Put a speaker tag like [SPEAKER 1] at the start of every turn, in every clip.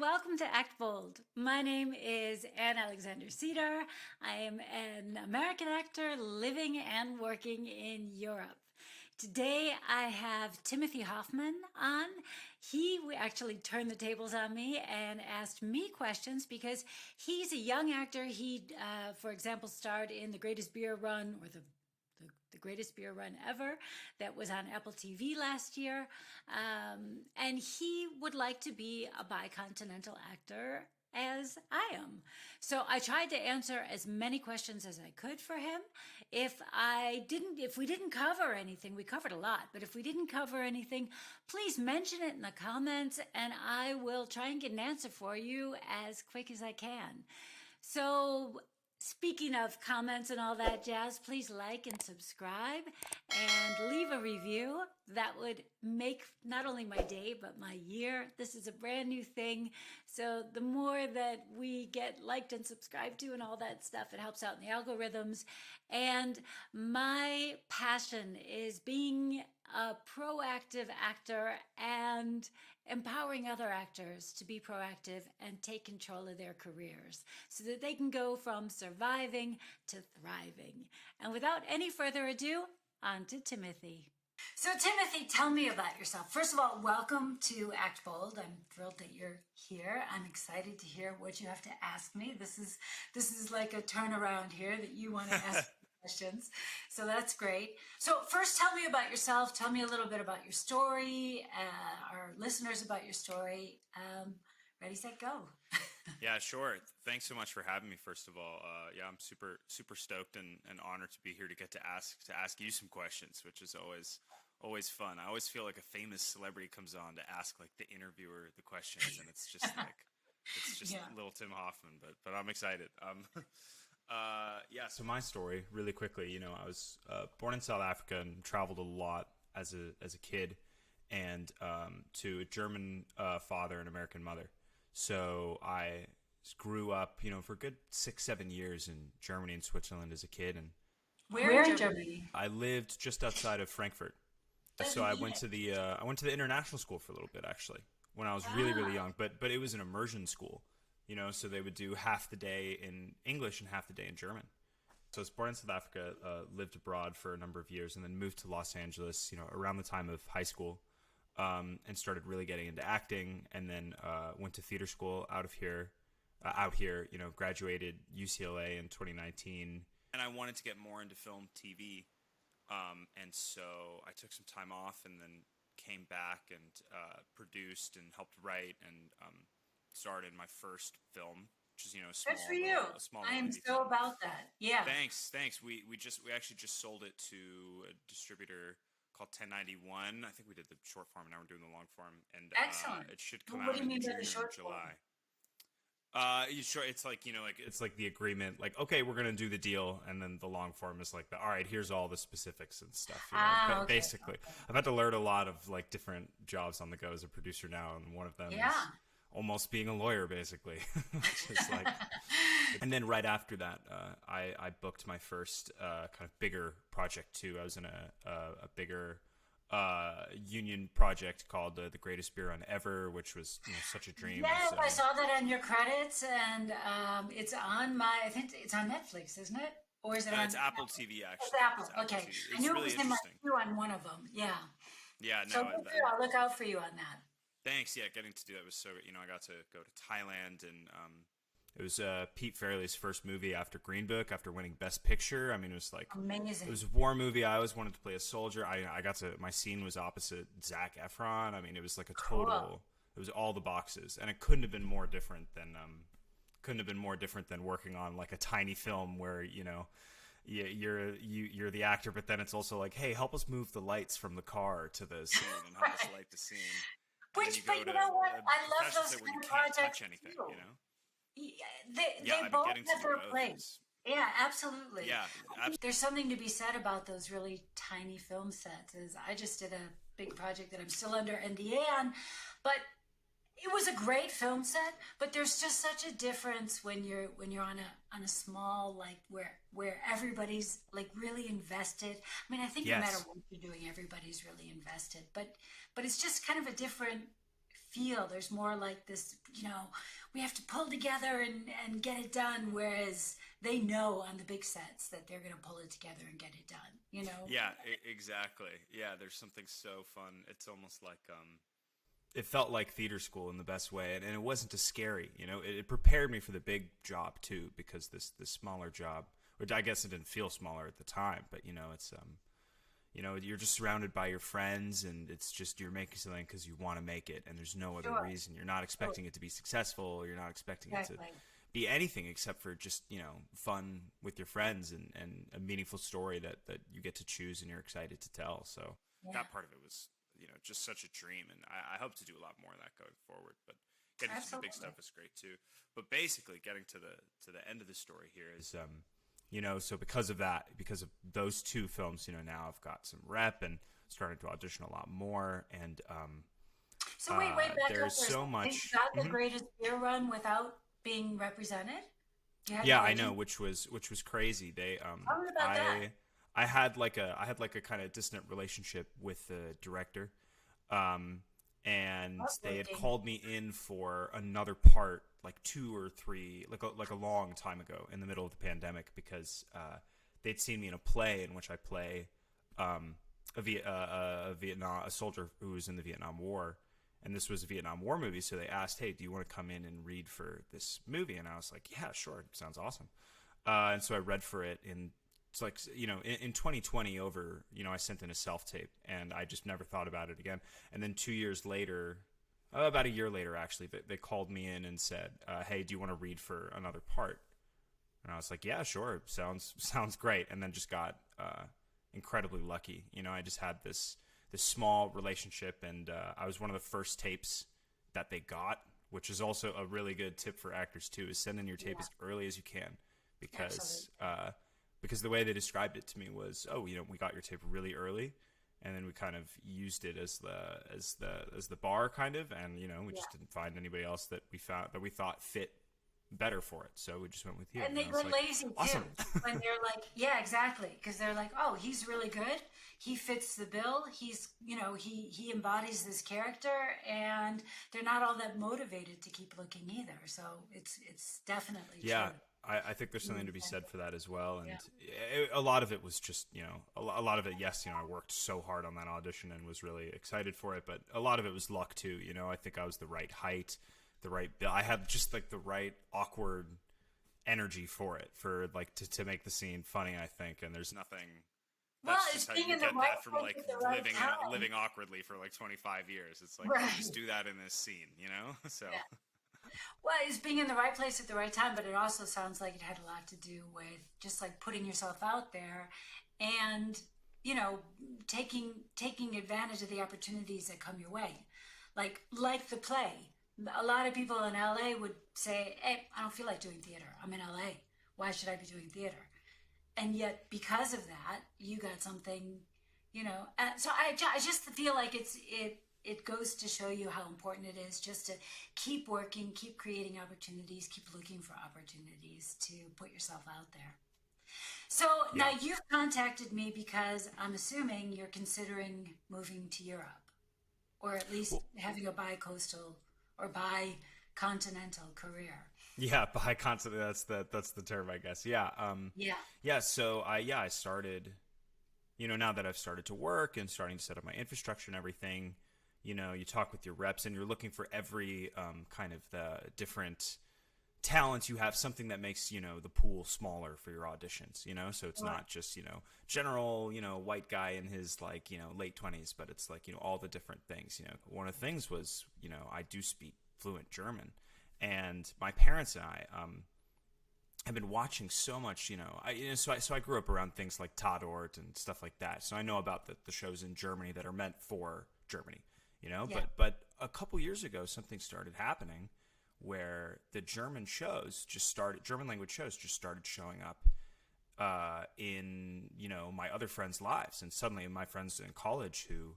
[SPEAKER 1] welcome to Act Bold. My name is Anne Alexander Cedar. I am an American actor living and working in Europe. Today I have Timothy Hoffmann on. He actually turned the tables on me and asked me questions because he's a young actor. He, for example, starred in The Greatest Beer Run, or the greatest beer run ever, that was on Apple TV last year. And he would like to be a bicontinental actor as I am. So I tried to answer as many questions as I could for him. If we didn't cover anything, we covered a lot, but if we didn't cover anything, please mention it in the comments and I will try and get an answer for you as quick as I can. So speaking of comments and all that jazz, please like and subscribe and leave a review. That would make not only my day, but my year. This is a brand new thing. So the more that we get liked and subscribed to and all that stuff, it helps out in the algorithms. And my passion is being a proactive actor and empowering other actors to be proactive and take control of their careers so that they can go from surviving to thriving. And without any further ado, on to Timothy. So Timothy, tell me about yourself. First of all, welcome to Act Bold. I'm thrilled that you're here. I'm excited to hear what you have to ask me. This is like a turnaround here that you want to ask questions. So that's great. So first, tell me about yourself. Tell me a little bit about your story, our listeners about your story. Ready, set, go.
[SPEAKER 2] Yeah, sure. Thanks so much for having me. First of all, yeah, I'm super stoked and honored to be here to get to ask you some questions, which is always fun. I always feel like a famous celebrity comes on to ask like the interviewer the questions, and it's just
[SPEAKER 1] Yeah.
[SPEAKER 2] little Tim Hoffman. But I'm excited. Yeah. So my story, really quickly, I was born in South Africa and traveled a lot as a kid, and to a German father and American mother. So I grew up, for a good 6-7 years in Germany and Switzerland as a kid, and
[SPEAKER 1] Where in Germany?
[SPEAKER 2] I lived just outside of Frankfurt. So I went to the international school for a little bit actually when I was really young, but it was an immersion school, so they would do half the day in English and half the day in German. So I was born in South Africa, lived abroad for a number of years, and then moved to Los Angeles, around the time of high school. And started really getting into acting, and then went to theater school out here, graduated UCLA in 2019. And I wanted to get more into film, TV, and so I took some time off, and then came back and produced and helped write, and started my first film, which is
[SPEAKER 1] Good for you.
[SPEAKER 2] a small
[SPEAKER 1] I
[SPEAKER 2] little
[SPEAKER 1] am
[SPEAKER 2] indie
[SPEAKER 1] so
[SPEAKER 2] film.
[SPEAKER 1] about that. Yeah.
[SPEAKER 2] Thanks. We actually just sold it to a distributor called 1091. I think we did the short form, and now we're doing the long form, and
[SPEAKER 1] Excellent.
[SPEAKER 2] it should come
[SPEAKER 1] Well, what
[SPEAKER 2] out
[SPEAKER 1] do you
[SPEAKER 2] in
[SPEAKER 1] mean by
[SPEAKER 2] June
[SPEAKER 1] the
[SPEAKER 2] or
[SPEAKER 1] short form?
[SPEAKER 2] July. Sure. It's like it's like the agreement, like, okay, we're gonna do the deal, and then the long form is like all right, here's all the specifics and stuff.
[SPEAKER 1] Okay.
[SPEAKER 2] Basically, I've had to learn a lot of like different jobs on the go as a producer now, and one of them
[SPEAKER 1] Yeah.
[SPEAKER 2] is almost being a lawyer, basically. Just like, and then right after that, I booked my first kind of bigger project too. I was in a bigger union project called the Greatest Beer Run Ever, which was such a dream.
[SPEAKER 1] Yes,
[SPEAKER 2] So,
[SPEAKER 1] I saw that on your credits, and it's on I think it's on Netflix, isn't it? Or is it on?
[SPEAKER 2] it's Apple TV
[SPEAKER 1] It's
[SPEAKER 2] actually.
[SPEAKER 1] Apple.
[SPEAKER 2] It's Apple
[SPEAKER 1] Okay.
[SPEAKER 2] TV.
[SPEAKER 1] I
[SPEAKER 2] It's
[SPEAKER 1] knew it
[SPEAKER 2] really
[SPEAKER 1] was in my
[SPEAKER 2] interesting.
[SPEAKER 1] queue on one of them. Yeah.
[SPEAKER 2] Yeah,
[SPEAKER 1] So
[SPEAKER 2] no,
[SPEAKER 1] good for you. I'll look out for you on that.
[SPEAKER 2] thanks. Yeah, getting to do that was so. I got to go to Thailand, and it was Pete Fairley's first movie after Green Book, after winning Best Picture. I mean, it was like
[SPEAKER 1] Amazing.
[SPEAKER 2] it was a war movie. I always wanted to play a soldier. I got to my scene was opposite Zac Efron. I mean, it was like a total.
[SPEAKER 1] Cool.
[SPEAKER 2] It was all the boxes, and it couldn't have been more different than working on like a tiny film where you're the actor, but then it's also like, hey, help us move the lights from the car to the scene and help us light the scene. And then
[SPEAKER 1] But
[SPEAKER 2] go
[SPEAKER 1] you
[SPEAKER 2] to
[SPEAKER 1] know what?
[SPEAKER 2] a
[SPEAKER 1] I love
[SPEAKER 2] professional
[SPEAKER 1] those
[SPEAKER 2] set where
[SPEAKER 1] kind
[SPEAKER 2] you
[SPEAKER 1] of
[SPEAKER 2] can't
[SPEAKER 1] projects
[SPEAKER 2] touch anything,
[SPEAKER 1] too.
[SPEAKER 2] you know?
[SPEAKER 1] They
[SPEAKER 2] Yeah, I've been
[SPEAKER 1] both
[SPEAKER 2] getting to
[SPEAKER 1] have
[SPEAKER 2] do
[SPEAKER 1] their
[SPEAKER 2] both.
[SPEAKER 1] place. Yeah, absolutely.
[SPEAKER 2] Yeah,
[SPEAKER 1] There's something to be said about those really tiny film sets. I just did a big project that I'm still under NDA on, but it was a great film set. But there's just such a difference when you're on a small, like where everybody's like really invested. I mean, I think no matter
[SPEAKER 2] yes.
[SPEAKER 1] what you're doing, everybody's really invested. But it's just kind of a different feel. There's more like this, we have to pull together and get it done. Whereas they know on the big sets that they're going to pull it together and get it done.
[SPEAKER 2] Yeah, exactly. Yeah, there's something so fun. It's almost like it felt like theater school in the best way, and it wasn't as scary. It prepared me for the big job too, because this smaller job, which I guess it didn't feel smaller at the time, but it's you're just surrounded by your friends, and it's just you're making something because you want to make it, and there's no other
[SPEAKER 1] Sure.
[SPEAKER 2] reason. You're not
[SPEAKER 1] Sure.
[SPEAKER 2] expecting it to be successful. You're not expecting it to
[SPEAKER 1] Exactly.
[SPEAKER 2] be anything except for just fun with your friends, and a meaningful story that you get to choose and you're excited to tell. So
[SPEAKER 1] Yeah.
[SPEAKER 2] that part of it was just such a dream, and I hope to do a lot more of that going forward. But getting to the big
[SPEAKER 1] Absolutely.
[SPEAKER 2] stuff is great too. But basically, getting to the end of the story here is so because of that, because of those two films, now I've got some rep and started to audition a lot more, and
[SPEAKER 1] So wait, back up
[SPEAKER 2] there's
[SPEAKER 1] for a
[SPEAKER 2] so
[SPEAKER 1] second. You
[SPEAKER 2] much.
[SPEAKER 1] got the greatest beer run without being represented? You had to
[SPEAKER 2] Yeah, I know,
[SPEAKER 1] audition?
[SPEAKER 2] which was crazy. They
[SPEAKER 1] Tell me about that.
[SPEAKER 2] I had like a kind of distant relationship with the director, um, and they had
[SPEAKER 1] Heartbreaking.
[SPEAKER 2] called me in for another part like two or three, like a long time ago in the middle of the pandemic, because they'd seen me in a play in which I play um, a soldier who was in the Vietnam War, and this was a Vietnam War movie. So they asked, "Hey, do you want to come in and read for this movie?" And I was like, "Yeah, sure, sounds awesome." And so I read for it in it's like in 2020 over. I sent in a self tape, and I just never thought about it again. And then 2 years later, about a year later actually, they called me in and said, "Hey, do you want to read for another part?" And I was like, "Yeah, sure, sounds great." And then just got incredibly lucky. I just had this small relationship, and I was one of the first tapes that they got, which is also a really good tip for actors too, is send in your tape
[SPEAKER 1] Yeah,
[SPEAKER 2] as early as you can,
[SPEAKER 1] absolutely.
[SPEAKER 2] because the way they described it to me was, oh, we got your tape really early, and then we kind of used it as the bar kind of, and we
[SPEAKER 1] Yeah.
[SPEAKER 2] just didn't find anybody else that we thought fit better for it, so we just went with you.
[SPEAKER 1] And
[SPEAKER 2] And
[SPEAKER 1] they
[SPEAKER 2] I
[SPEAKER 1] go
[SPEAKER 2] was like,
[SPEAKER 1] lazy too
[SPEAKER 2] awesome.
[SPEAKER 1] when they're like, yeah, exactly. Because they're like, oh, he's really good. He fits the bill. He embodies this character, and they're not all that motivated to keep looking either. So it's definitely
[SPEAKER 2] Yeah,
[SPEAKER 1] true.
[SPEAKER 2] I think there's something to be said
[SPEAKER 1] Incentive.
[SPEAKER 2] for that as well.
[SPEAKER 1] Yeah.
[SPEAKER 2] And a lot of it was just, a lot of it, yes, I worked so hard on that audition and was really excited for it. But a lot of it was luck too. I think I was the right height, the right build. I had just like the right awkward energy for it, for like to make the scene funny, I think. And there's nothing.
[SPEAKER 1] Well,
[SPEAKER 2] That's
[SPEAKER 1] it's
[SPEAKER 2] just how
[SPEAKER 1] being
[SPEAKER 2] you
[SPEAKER 1] in the
[SPEAKER 2] get
[SPEAKER 1] right
[SPEAKER 2] that from
[SPEAKER 1] place
[SPEAKER 2] like
[SPEAKER 1] at the right time.
[SPEAKER 2] living awkwardly for like 25 years. It's like, oh, just
[SPEAKER 1] Right.
[SPEAKER 2] do that in this scene. So
[SPEAKER 1] Yeah. Well, it's being in the right place at the right time, but it also sounds like it had a lot to do with just like putting yourself out there and, you know, taking advantage of the opportunities that come your way. Like the play. A lot of people in LA would say, "Hey, I don't feel like doing theater. I'm in LA. Why should I be doing theater?" And yet because of that you got something, so I just feel like it goes to show you how important it is just to keep working, keep creating opportunities, keep looking for opportunities to put yourself out there. So now
[SPEAKER 2] yeah.
[SPEAKER 1] you've contacted me because I'm assuming you're considering moving to Europe, or at least
[SPEAKER 2] Well,
[SPEAKER 1] having a bi-coastal or bi-continental career.
[SPEAKER 2] yeah, by constantly, that's the term, I guess. Yeah.
[SPEAKER 1] Yeah.
[SPEAKER 2] Yeah. So I started. Now that I've started to work and starting to set up my infrastructure and everything, you talk with your reps, and you're looking for every kind of the different talents you have, something that makes the pool smaller for your auditions. So it's
[SPEAKER 1] Sure.
[SPEAKER 2] not just general white guy in his like late 20s, but it's like all the different things. One of the things was I do speak fluent German, and my parents and I have been watching so much. So I grew up around things like Tatort and stuff like that, so I know about the shows in Germany that are meant for Germany.
[SPEAKER 1] Yeah.
[SPEAKER 2] But a couple years ago, something started happening where the German language shows just started showing up in my other friends' lives, and suddenly my friends in college who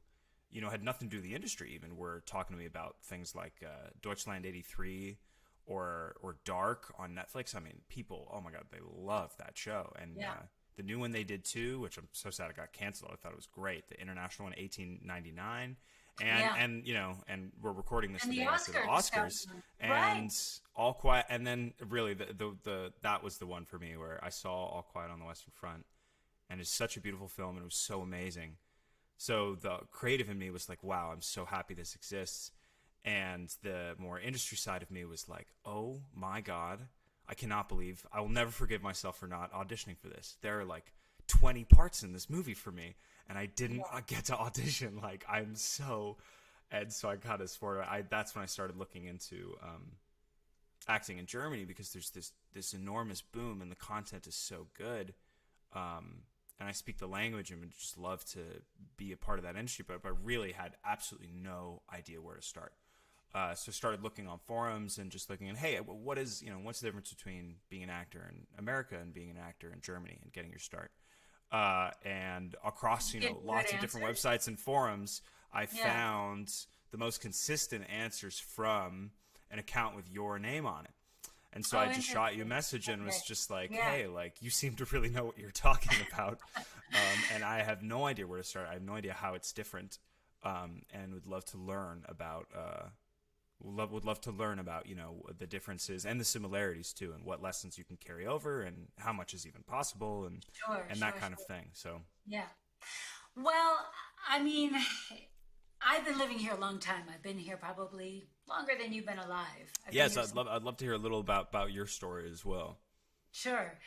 [SPEAKER 2] had nothing to do with the industry even were talking to me about things like Deutschland 83 or Dark on Netflix. I mean, people, oh my god, they love that show, and
[SPEAKER 1] Yeah.
[SPEAKER 2] the new one they did too, which I'm so sad it got canceled. I thought it was great. The international one, 1899,
[SPEAKER 1] Yeah.
[SPEAKER 2] and you know, and we're recording this
[SPEAKER 1] And
[SPEAKER 2] the
[SPEAKER 1] the
[SPEAKER 2] day after the
[SPEAKER 1] Oscars got
[SPEAKER 2] Oscars,
[SPEAKER 1] one. Right.
[SPEAKER 2] and All Quiet, and then really the that was the one for me where I saw All Quiet on the Western Front, and it's such a beautiful film, and it was so amazing. So the creative in me was like, wow, I'm so happy this exists. And the more industry side of me was like, oh my God, I cannot believe, I will never forgive myself for not auditioning for this. There are like 20 parts in this movie for me, and I didn't get to audition. Like, I'm so, and so I got as for that's when I started looking into acting in Germany, because there's this enormous boom and the content is so good. Um, and I speak the language and would just love to be a part of that industry, but I really had absolutely no idea where to start. So I started looking on forums and just looking at, hey, what is, you know, what's the difference between being an actor in America and being an actor in Germany and getting your start? And across, you know,
[SPEAKER 1] Get good
[SPEAKER 2] lots of different
[SPEAKER 1] answers.
[SPEAKER 2] websites and forums, I
[SPEAKER 1] Yeah.
[SPEAKER 2] found the most consistent answers from an account with your name on it. And so
[SPEAKER 1] Oh,
[SPEAKER 2] I just shot you a
[SPEAKER 1] interesting.
[SPEAKER 2] message and was
[SPEAKER 1] Okay.
[SPEAKER 2] just like,
[SPEAKER 1] Yeah.
[SPEAKER 2] hey, like, you seem to really know what you're talking about. And I have no idea where to start. I have no idea how it's different. And would love to learn about, would love to learn about, you know, the differences and the similarities too, and what lessons you can carry over and how much is even possible,
[SPEAKER 1] Sure,
[SPEAKER 2] and that
[SPEAKER 1] sure,
[SPEAKER 2] kind of
[SPEAKER 1] sure.
[SPEAKER 2] thing. So,
[SPEAKER 1] Yeah. Well, I mean, I've been living here a long time. I've been here probably longer than you've been alive. I've been
[SPEAKER 2] yes,
[SPEAKER 1] here since,
[SPEAKER 2] I'd love to hear a little about your story as well.
[SPEAKER 1] sure.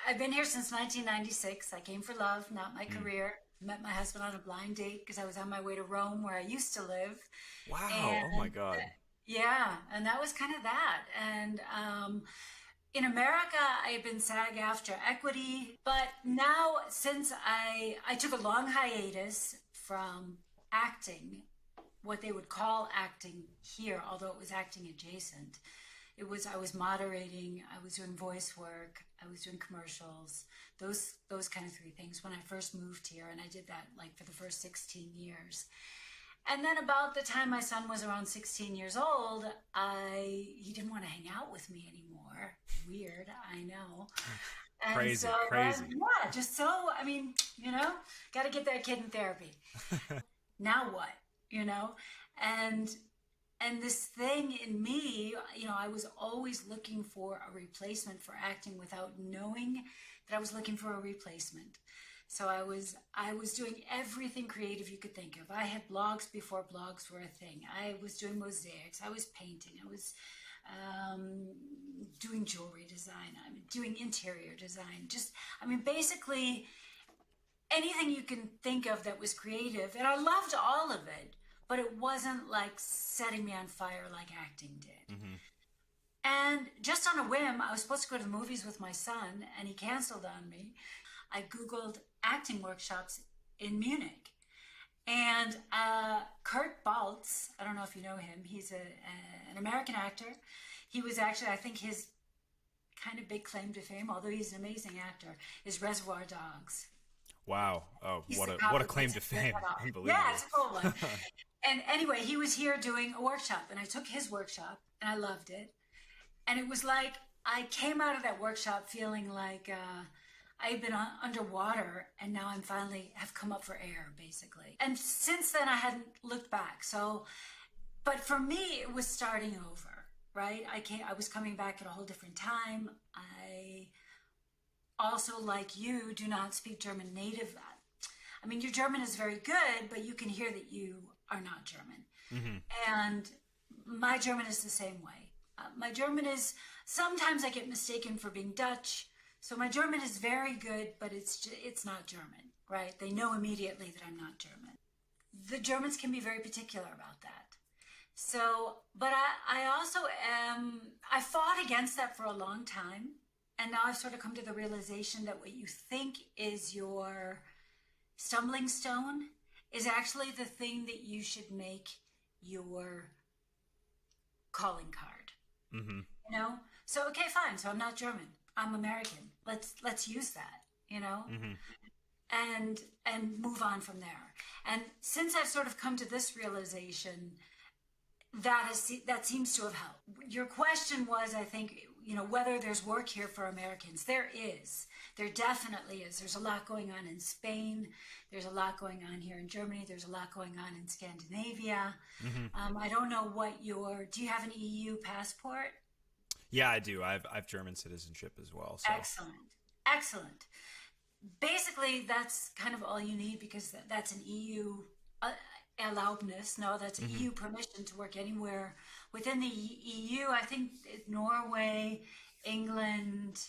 [SPEAKER 1] I've been here since 1996. I came for love, not my
[SPEAKER 2] Mm.
[SPEAKER 1] career. Met my husband on a blind date because I was on my way to Rome, where I used to live.
[SPEAKER 2] Wow. Oh my
[SPEAKER 1] And
[SPEAKER 2] God.
[SPEAKER 1] yeah, and that was kind of that. And in America, I've been SAG after equity, but now since I took a long hiatus from acting, what they would call acting here, although it was acting adjacent. It was I was moderating, I was doing voice work, I was doing commercials, those kind of three things when I first moved here, and I did that like for the first 16 years. And then about the time my son was around 16 years old, I he didn't want to hang out with me anymore. Weird, I know. And so
[SPEAKER 2] Crazy, crazy.
[SPEAKER 1] yeah, just so I mean, got to get that kid in therapy. Now what? You know? And this thing in me, I was always looking for a replacement for acting without knowing that I was looking for a replacement. So I was doing everything creative you could think of. I had blogs before blogs were a thing. I was doing mosaics. I was painting. I was um, doing jewelry design. I'm doing interior design. Just, I mean, basically anything you can think of that was creative. And I loved all of it, but it wasn't like setting me on fire like acting did.
[SPEAKER 2] Hmm.
[SPEAKER 1] And just on a whim, I was supposed to go to the movies with my son, and he canceled on me. I Googled acting workshops in Munich. And Kurt Baltz, I don't know if you know him, he's an American actor. He was actually, I think his kind of big claim to fame, although he's an amazing actor, is Reservoir Dogs.
[SPEAKER 2] Wow. Oh,
[SPEAKER 1] He's the
[SPEAKER 2] what
[SPEAKER 1] cop
[SPEAKER 2] a
[SPEAKER 1] who
[SPEAKER 2] claim
[SPEAKER 1] gets
[SPEAKER 2] to
[SPEAKER 1] his head
[SPEAKER 2] fame.
[SPEAKER 1] cut off. Yeah,
[SPEAKER 2] Unbelievable.
[SPEAKER 1] it's a cool one. And anyway, he was here doing a workshop, and I took his workshop, and I loved it. And it was like I came out of that workshop feeling like I had been underwater, and now I'm finally have come up for air, basically. And since then, I hadn't looked back. So, but for me, it was starting over, right? I was coming back at a whole different time. I also, like you, do not speak German native. I mean, your German is very good, but you can hear that you are not German.
[SPEAKER 2] Hmm.
[SPEAKER 1] And my German is the same way. My German is sometimes I get mistaken for being Dutch. So my German is very good, but it's not German, right? They know immediately that I'm not German. The Germans can be very particular about that. So, but I also am, I fought against that for a long time. And now I've sort of come to the realization that what you think is your stumbling stone is actually the thing that you should make your calling card.
[SPEAKER 2] Hmm.
[SPEAKER 1] So okay, fine. So I'm not German. I'm American. Let's use that. You know,
[SPEAKER 2] Hmm.
[SPEAKER 1] and move on from there. And since I've sort of come to this realization, that seems to have helped. Your question was, I think, whether there's work here for Americans. There is. There definitely is. There's a lot going on in Spain. There's a lot going on here in Germany. There's a lot going on in Scandinavia.
[SPEAKER 2] Hmm.
[SPEAKER 1] I don't know do you have an EU passport?
[SPEAKER 2] Yeah, I do. I've German citizenship as well. So.
[SPEAKER 1] Excellent. Excellent. Basically, that's kind of all you need because that's an EU uh, erlaubnis. No, that's an
[SPEAKER 2] Hmm.
[SPEAKER 1] EU permission to work anywhere within the EU. I think Norway, England,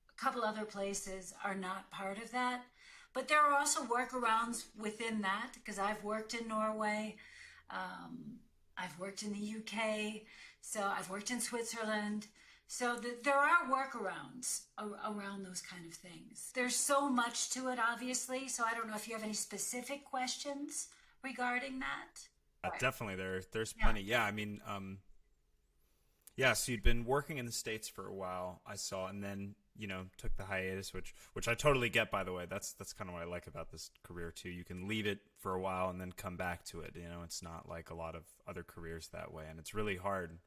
[SPEAKER 1] a couple other places are not part of that. But there are also workarounds within that because I've worked in Norway, um, I've worked in the UK, so I've worked in Switzerland. So there are workarounds around those kind of things. There's so much to it, obviously. So I don't know if you have any specific questions regarding that. Right.
[SPEAKER 2] Definitely, there's
[SPEAKER 1] Yeah.
[SPEAKER 2] plenty. Yeah, I mean, yeah. So you'd been working in the States for a while, I saw, and then took the hiatus, which I totally get. By the way, that's kind of what I like about this career too. You can leave it for a while and then come back to it. It's not like a lot of other careers that way, and it's really hard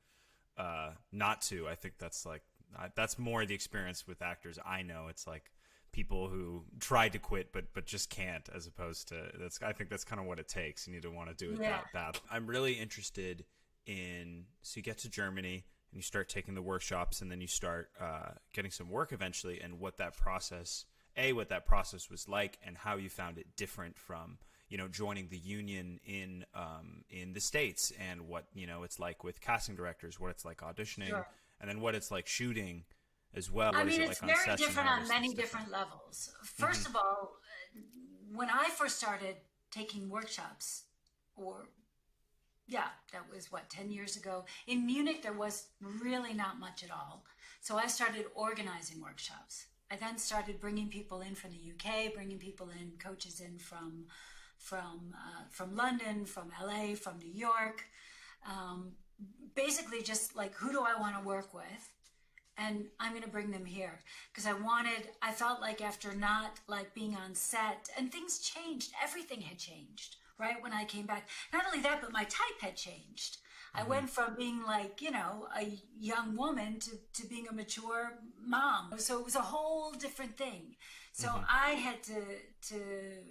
[SPEAKER 2] not to. I think that's more the experience with actors. I know it's like people who try to quit but just can't, as opposed to I think that's kind of what it takes. You need to want to do it
[SPEAKER 1] Yeah.
[SPEAKER 2] that bad. I'm really interested in, so you get to Germany and you start taking the workshops and then you start getting some work eventually, and what that process was like and how you found it different from joining the union in the States, and what it's like with casting directors, what it's like auditioning,
[SPEAKER 1] Sure.
[SPEAKER 2] and then what it's like shooting as well.
[SPEAKER 1] I
[SPEAKER 2] What is
[SPEAKER 1] mean,
[SPEAKER 2] it
[SPEAKER 1] it's
[SPEAKER 2] like on
[SPEAKER 1] very
[SPEAKER 2] sets, and
[SPEAKER 1] different
[SPEAKER 2] how are
[SPEAKER 1] on
[SPEAKER 2] those things
[SPEAKER 1] many
[SPEAKER 2] different?
[SPEAKER 1] different levels.
[SPEAKER 2] Hmm.
[SPEAKER 1] First of all, when I first started taking workshops, or yeah, that was what, 10 years ago. In Munich, there was really not much at all. So I started organizing workshops. I then started bringing people in from the UK, bringing people in, coaches in from London, from LA, from New York. Um, Basically, just like, who do I want to work with? And I'm going to bring them here because I felt like after not like being on set, and things changed, everything had changed, right? When I came back, not only that, but my type had changed. I
[SPEAKER 2] Hmm.
[SPEAKER 1] went from being like, a young woman to being a mature mom. So it was a whole different thing. So
[SPEAKER 2] Hmm.
[SPEAKER 1] I had to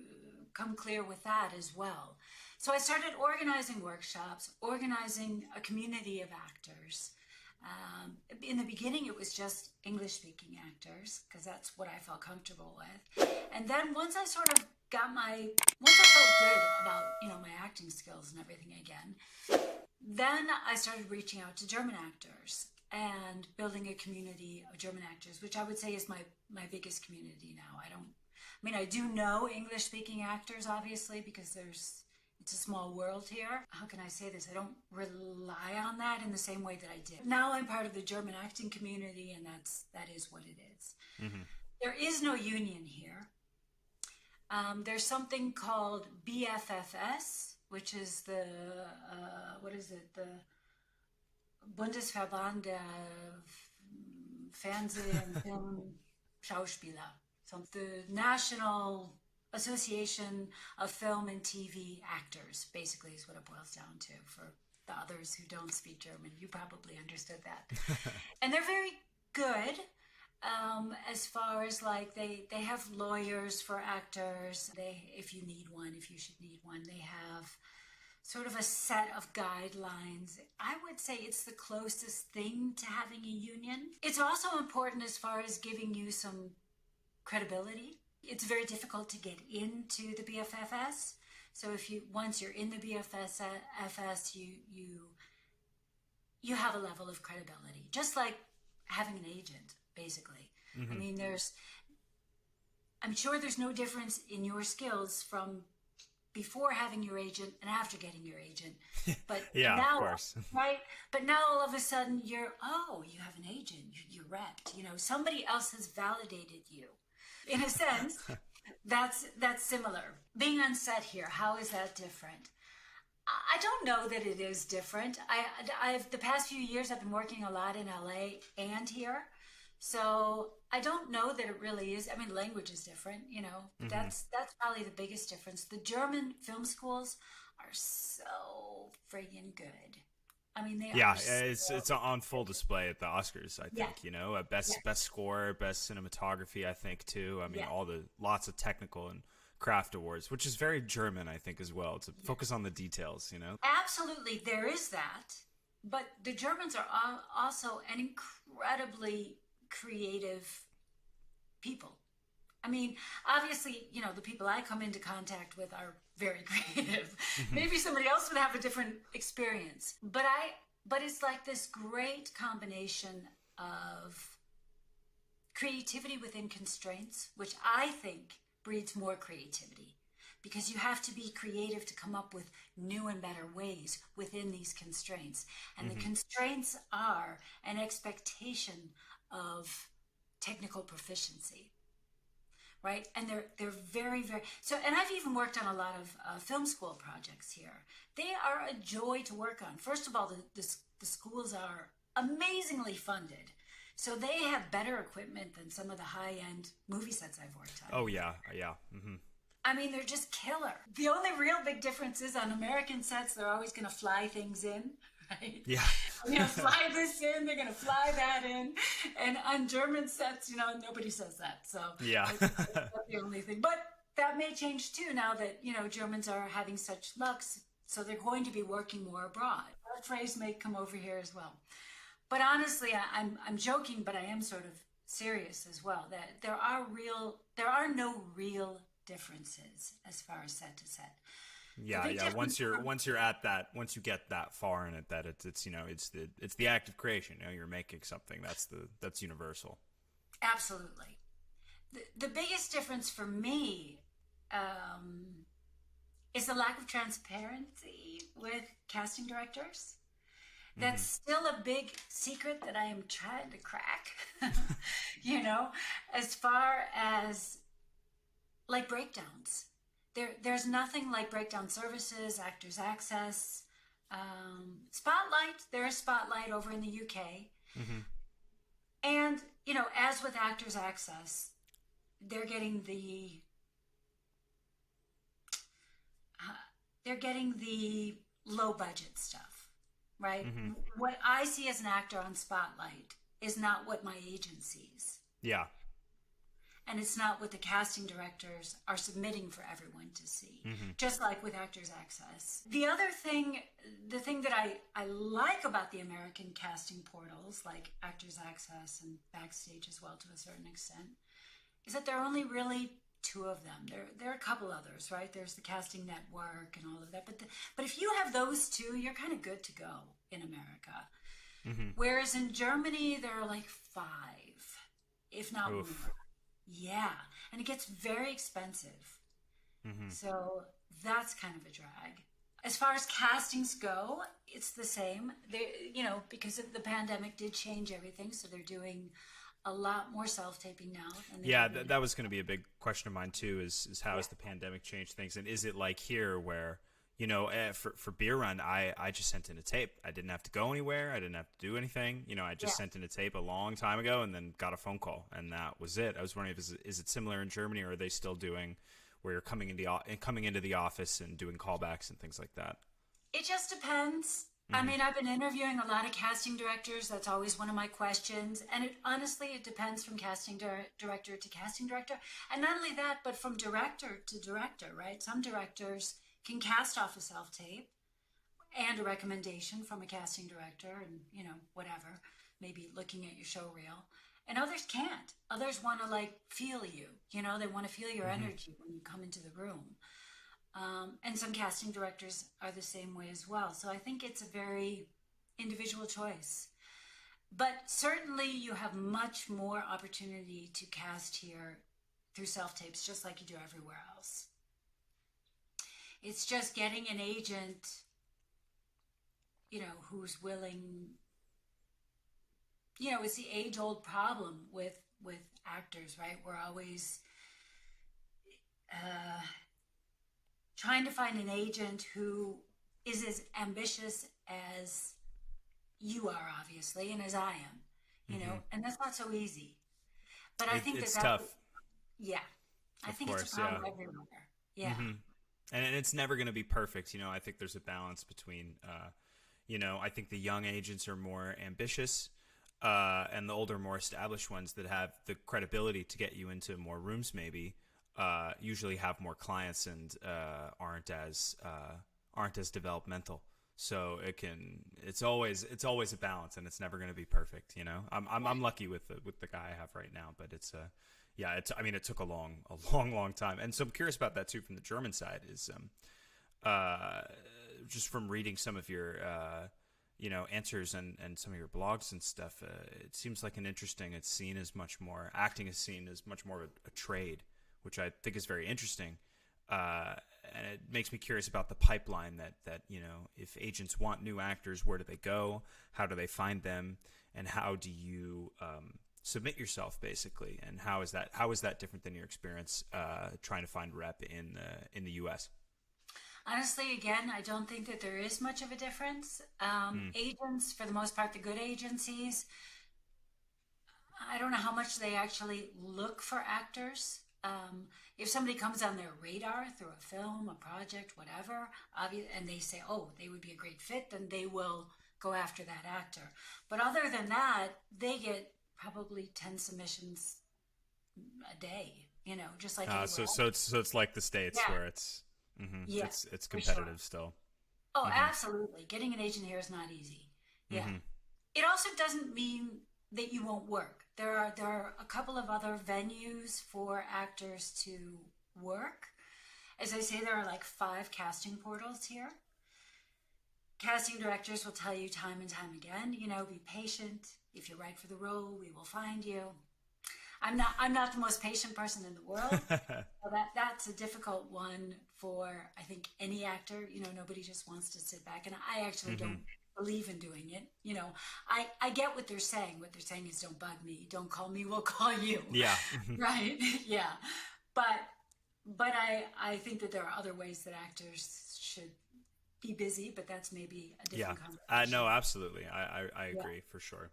[SPEAKER 1] come clear with that as well. So I started organizing workshops, organizing a community of actors. In the beginning, it was just English speaking actors because that's what I felt comfortable with. And then once I felt good about, my acting skills and everything again, then I started reaching out to German actors and building a community of German actors, which I would say is my biggest community now. I do know English speaking actors, obviously, because it's a small world here. How can I say this? I don't rely on that in the same way that I did. Now I'm part of the German acting community, and that is what it is.
[SPEAKER 2] Hmm.
[SPEAKER 1] There is no union here. There's something called BFFS, which is what is it? The Bundesverband der Fernseh- und Filmschauspieler. So the National Association of Film and TV Actors, basically, is what it boils down to for the others who don't speak German. You probably understood that. And they're very good, as far as like they have lawyers for actors. If you need one, if you should need one, they have sort of a set of guidelines. I would say it's the closest thing to having a union. It's also important as far as giving you some credibility. It's very difficult to get into the BFFS. So once you're in the BFFS, you have a level of credibility, just like having an agent, basically. I
[SPEAKER 2] Hmm.
[SPEAKER 1] mean, I'm sure there's no difference in your skills from before having your agent and after getting your agent. But
[SPEAKER 2] Yeah, of
[SPEAKER 1] now,
[SPEAKER 2] course.
[SPEAKER 1] right? But now all of a sudden you have an agent, you're repped. Somebody else has validated you. In a sense, that's similar. Being on set here, how is that different? I don't know that it is different. I've the past few years I've been working a lot in LA and here, so I don't know that it really is. I mean, language is different, but
[SPEAKER 2] Hmm.
[SPEAKER 1] that's probably the biggest difference. The German film schools are so friggin' good. I mean, they
[SPEAKER 2] Yeah,
[SPEAKER 1] are
[SPEAKER 2] it's on full display at the Oscars. I
[SPEAKER 1] yeah,
[SPEAKER 2] think
[SPEAKER 1] yeah,
[SPEAKER 2] best score, best cinematography. I think too. I mean,
[SPEAKER 1] yeah,
[SPEAKER 2] all the lots of technical and craft awards, which is very German, I think, as well, to
[SPEAKER 1] yeah.
[SPEAKER 2] focus on the details.
[SPEAKER 1] Absolutely, there is that. But the Germans are also an incredibly creative people. I mean, obviously, the people I come into contact with are very creative.
[SPEAKER 2] Hmm.
[SPEAKER 1] Maybe somebody else would have a different experience. But it's like this great combination of creativity within constraints, which I think breeds more creativity because you have to be creative to come up with new and better ways within these constraints. And the
[SPEAKER 2] Hmm.
[SPEAKER 1] constraints are an expectation of technical proficiency, right? And they're very very so. And I've even worked on a lot of film school projects here. They are a joy to work on. First of all, the schools are amazingly funded, so they have better equipment than some of the high end movie sets I've worked on.
[SPEAKER 2] Oh yeah, yeah. Hmm.
[SPEAKER 1] I mean, they're just killer. The only real big difference is on American sets, they're always going to fly things in, right?
[SPEAKER 2] Yeah.
[SPEAKER 1] I'm going to fly this in, they're going to fly that in. And on German sets, nobody says that. So
[SPEAKER 2] Yeah.
[SPEAKER 1] that's the only thing. But that may change too now that, Germans are having such luck. So they're going to be working more abroad. That phrase may come over here as well. But honestly, I'm joking, but I am sort of serious as well. That there are no real differences as far as set to set. The
[SPEAKER 2] Yeah,
[SPEAKER 1] big
[SPEAKER 2] yeah.
[SPEAKER 1] difference from
[SPEAKER 2] Once you get that far in it, that it's the act of creation. You're making something that's universal.
[SPEAKER 1] absolutely the biggest difference for me um, is the lack of transparency with casting directors. That's
[SPEAKER 2] Hmm.
[SPEAKER 1] still a big secret that I am trying to crack. you know, as far as like breakdowns. There's nothing like breakdown services, actors access, Spotlight. There's Spotlight over in the UK,
[SPEAKER 2] Hmm.
[SPEAKER 1] and as with actors access, they're getting uh, the low budget stuff, right?
[SPEAKER 2] Hmm.
[SPEAKER 1] What I see as an actor on Spotlight is not what my agent sees.
[SPEAKER 2] Yeah.
[SPEAKER 1] And it's not what the casting directors are submitting for everyone to see,
[SPEAKER 2] Hmm.
[SPEAKER 1] just like with Actors Access. The thing that I like about the American casting portals, like Actors Access and Backstage as well to a certain extent, is that there are only really two of them. There are a couple others, right? There's the Casting Network and all of that. But if you have those two, you're kind of good to go in America.
[SPEAKER 2] Hmm.
[SPEAKER 1] Whereas in Germany, there are like five, if not
[SPEAKER 2] Oof.
[SPEAKER 1] more. Yeah, and it gets very expensive.
[SPEAKER 2] Hmm.
[SPEAKER 1] So that's kind of a drag. As far as castings go, it's the same. Because of the pandemic did change everything, so they're doing a lot more self-taping now than they
[SPEAKER 2] Yeah,
[SPEAKER 1] did when.
[SPEAKER 2] that was going to be a big question of mine too. Is how has the pandemic changed things, and is it like here where for Beer Run, I just sent in a tape. I didn't have to go anywhere. I didn't have to do anything. I
[SPEAKER 1] Yeah.
[SPEAKER 2] just sent in a tape a long time ago, and then got a phone call, and that was it. I was wondering, is it similar in Germany, or are they still doing where you're coming into the office and doing callbacks and things like that?
[SPEAKER 1] It just depends. I
[SPEAKER 2] Hmm.
[SPEAKER 1] mean, I've been interviewing a lot of casting directors. That's always one of my questions. And honestly, it depends from casting director to casting director. And not only that, but from director to director, right? Some directors can cast off a self tape and a recommendation from a casting director and, whatever, maybe looking at your show reel. And others can't. Others want to like feel you, they want to feel your
[SPEAKER 2] Hmm.
[SPEAKER 1] energy when you come into the room. And some casting directors are the same way as well. So I think it's a very individual choice. But certainly you have much more opportunity to cast here through self tapes, just like you do everywhere else. It's just getting an agent, who's willing. It's the age old problem with actors, right? We're always uh, trying to find an agent who is as ambitious as you are, obviously, and as I am,
[SPEAKER 2] Hmm.
[SPEAKER 1] and that's not so easy. But I think that
[SPEAKER 2] It's
[SPEAKER 1] that's,
[SPEAKER 2] tough,
[SPEAKER 1] yeah, I
[SPEAKER 2] of
[SPEAKER 1] think it's a
[SPEAKER 2] course.
[SPEAKER 1] problem
[SPEAKER 2] Yeah.
[SPEAKER 1] everywhere. Yeah.
[SPEAKER 2] Hmm. And it's never going to be perfect. I think there's a balance between I think the young agents are more ambitious, and the older, more established ones that have the credibility to get you into more rooms, maybe, usually have more clients and aren't as developmental. So it's always a balance, and it's never going to be perfect. I'm lucky with the guy I have right now, but yeah, I mean, it took a long time, and so I'm curious about that too from the German side. Is uh, just from reading some of your answers and some of your blogs and stuff, it seems like it's seen as much more acting is seen as much more a trade, which I think is very interesting. And it makes me curious about the pipeline that if agents want new actors, where do they go? How do they find them? And how do you submit yourself, basically? And how is that different than your experience trying to find rep in the U.S.?
[SPEAKER 1] Honestly, again, I don't think that there is much of a difference.
[SPEAKER 2] Mm.
[SPEAKER 1] Agents, for the most part, the good agencies, I don't know how much they actually look for actors. If somebody comes on their radar through a film, a project, whatever, and they say, oh, they would be a great fit, then they will go after that actor. But other than that, they get probably 10 submissions a day, just like
[SPEAKER 2] Uh,
[SPEAKER 1] anywhere
[SPEAKER 2] so so
[SPEAKER 1] else.
[SPEAKER 2] it's so it's like the states
[SPEAKER 1] Yeah,
[SPEAKER 2] where it's
[SPEAKER 1] yeah,
[SPEAKER 2] it's
[SPEAKER 1] for sure.
[SPEAKER 2] competitive still.
[SPEAKER 1] Oh,
[SPEAKER 2] Hmm.
[SPEAKER 1] absolutely. Getting an agent here is not easy. Yeah.
[SPEAKER 2] Hmm.
[SPEAKER 1] It also doesn't mean that you won't work. There are a couple of other venues for actors to work. As I say, there are like 5 casting portals here. Casting directors will tell you time and time again, be patient. If you're right for the role, we will find you. I'm not the most patient person in the world. So that's a difficult one for, I think, any actor. Nobody just wants to sit back, and I actually
[SPEAKER 2] Hmm.
[SPEAKER 1] don't believe in doing it. I get what they're saying. What they're saying is, don't bug me, don't call me, we'll call you.
[SPEAKER 2] Yeah.
[SPEAKER 1] Right? Yeah. But I think that there are other ways that actors should be busy, but that's maybe a
[SPEAKER 2] Yeah.
[SPEAKER 1] different conversation.
[SPEAKER 2] No, absolutely. I
[SPEAKER 1] Yeah.
[SPEAKER 2] agree for sure.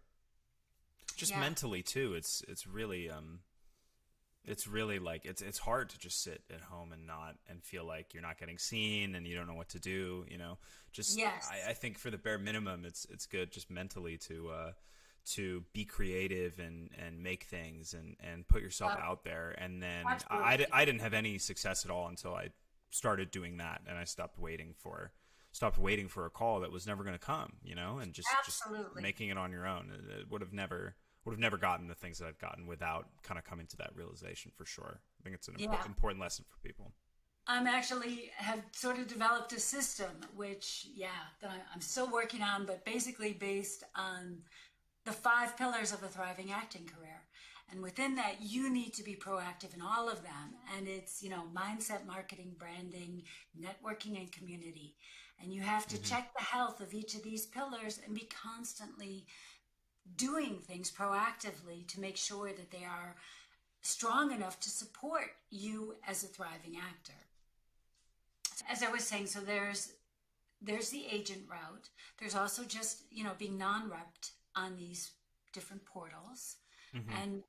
[SPEAKER 2] Just
[SPEAKER 1] Yeah.
[SPEAKER 2] mentally too. It's really like it's hard to just sit at home and not and feel like you're not getting seen and you don't know what to do. Just
[SPEAKER 1] Yes.
[SPEAKER 2] I think for the bare minimum, it's good just mentally to be creative and make things and put yourself
[SPEAKER 1] Uh,
[SPEAKER 2] out there. And then
[SPEAKER 1] Absolutely.
[SPEAKER 2] I didn't have any success at all until I started doing that, and I stopped waiting for a call that was never going to come, and just
[SPEAKER 1] Absolutely.
[SPEAKER 2] making it on your own. It would have never gotten the things that I've gotten without kind of coming to that realization, for sure. I think it's an
[SPEAKER 1] Yeah.
[SPEAKER 2] important lesson for people.
[SPEAKER 1] I'm actually have sort of developed a system, which, yeah, that I'm still working on, but basically based on the 5 pillars of a thriving acting career. And within that, you need to be proactive in all of them. And it's, mindset, marketing, branding, networking, and community. And you have to
[SPEAKER 2] Hmm.
[SPEAKER 1] check the health of each of these pillars and be constantly doing things proactively to make sure that they are strong enough to support you as a thriving actor. As I was saying, so there's the agent route. There's also just being non-repped on these different portals,
[SPEAKER 2] Hmm.
[SPEAKER 1] and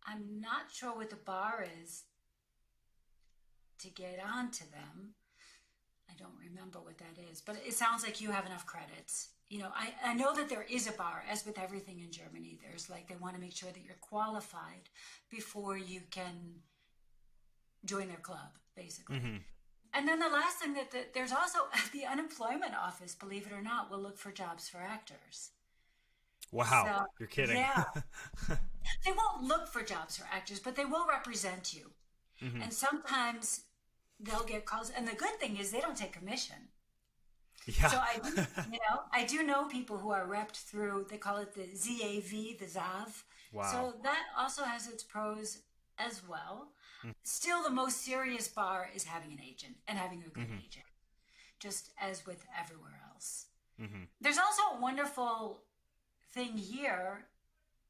[SPEAKER 1] I'm not sure what the bar is to get onto them. I don't remember what that is, but it sounds like you have enough credits. I know that there is a bar, as with everything in Germany. There's like they want to make sure that you're qualified before you can join their club, basically.
[SPEAKER 2] Hmm.
[SPEAKER 1] And then the last thing there's also the unemployment office, believe it or not, will look for jobs for actors.
[SPEAKER 2] Wow,
[SPEAKER 1] So
[SPEAKER 2] you're kidding.
[SPEAKER 1] yeah, they won't look for jobs for actors, but they will represent you.
[SPEAKER 2] Hmm.
[SPEAKER 1] And sometimes they'll get calls. And the good thing is they don't take commission.
[SPEAKER 2] Yeah.
[SPEAKER 1] So I do know people who are repped through, they call it the ZAV, the ZAV.
[SPEAKER 2] Wow.
[SPEAKER 1] So that also has its pros as well. Still, the most serious bar is having an agent and having a good
[SPEAKER 2] Hmm.
[SPEAKER 1] agent, just as with everywhere else.
[SPEAKER 2] Hmm.
[SPEAKER 1] There's also a wonderful thing here,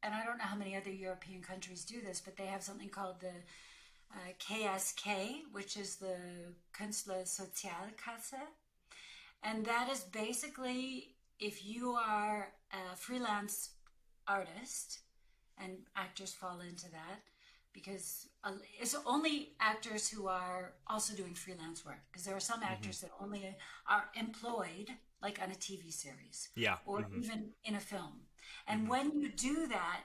[SPEAKER 1] and I don't know how many other European countries do this, but they have something called the KSK, which is the Künstlersozialkasse. And that is basically if you are a freelance artist, and actors fall into that, because it's only actors who are also doing freelance work, because there are some
[SPEAKER 2] Hmm.
[SPEAKER 1] actors that only are employed like on a TV series
[SPEAKER 2] Yeah.
[SPEAKER 1] or
[SPEAKER 2] Hmm.
[SPEAKER 1] even in a film. And
[SPEAKER 2] Hmm.
[SPEAKER 1] when you do that,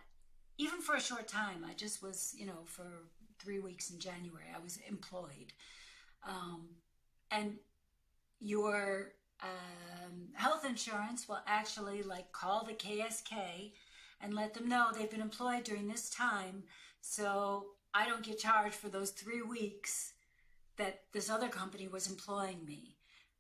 [SPEAKER 1] even for a short time, I just was, for 3 weeks in January, I was employed. Um, and your health insurance will actually like call the KSK and let them know they've been employed during this time. So I don't get charged for those 3 weeks that this other company was employing me.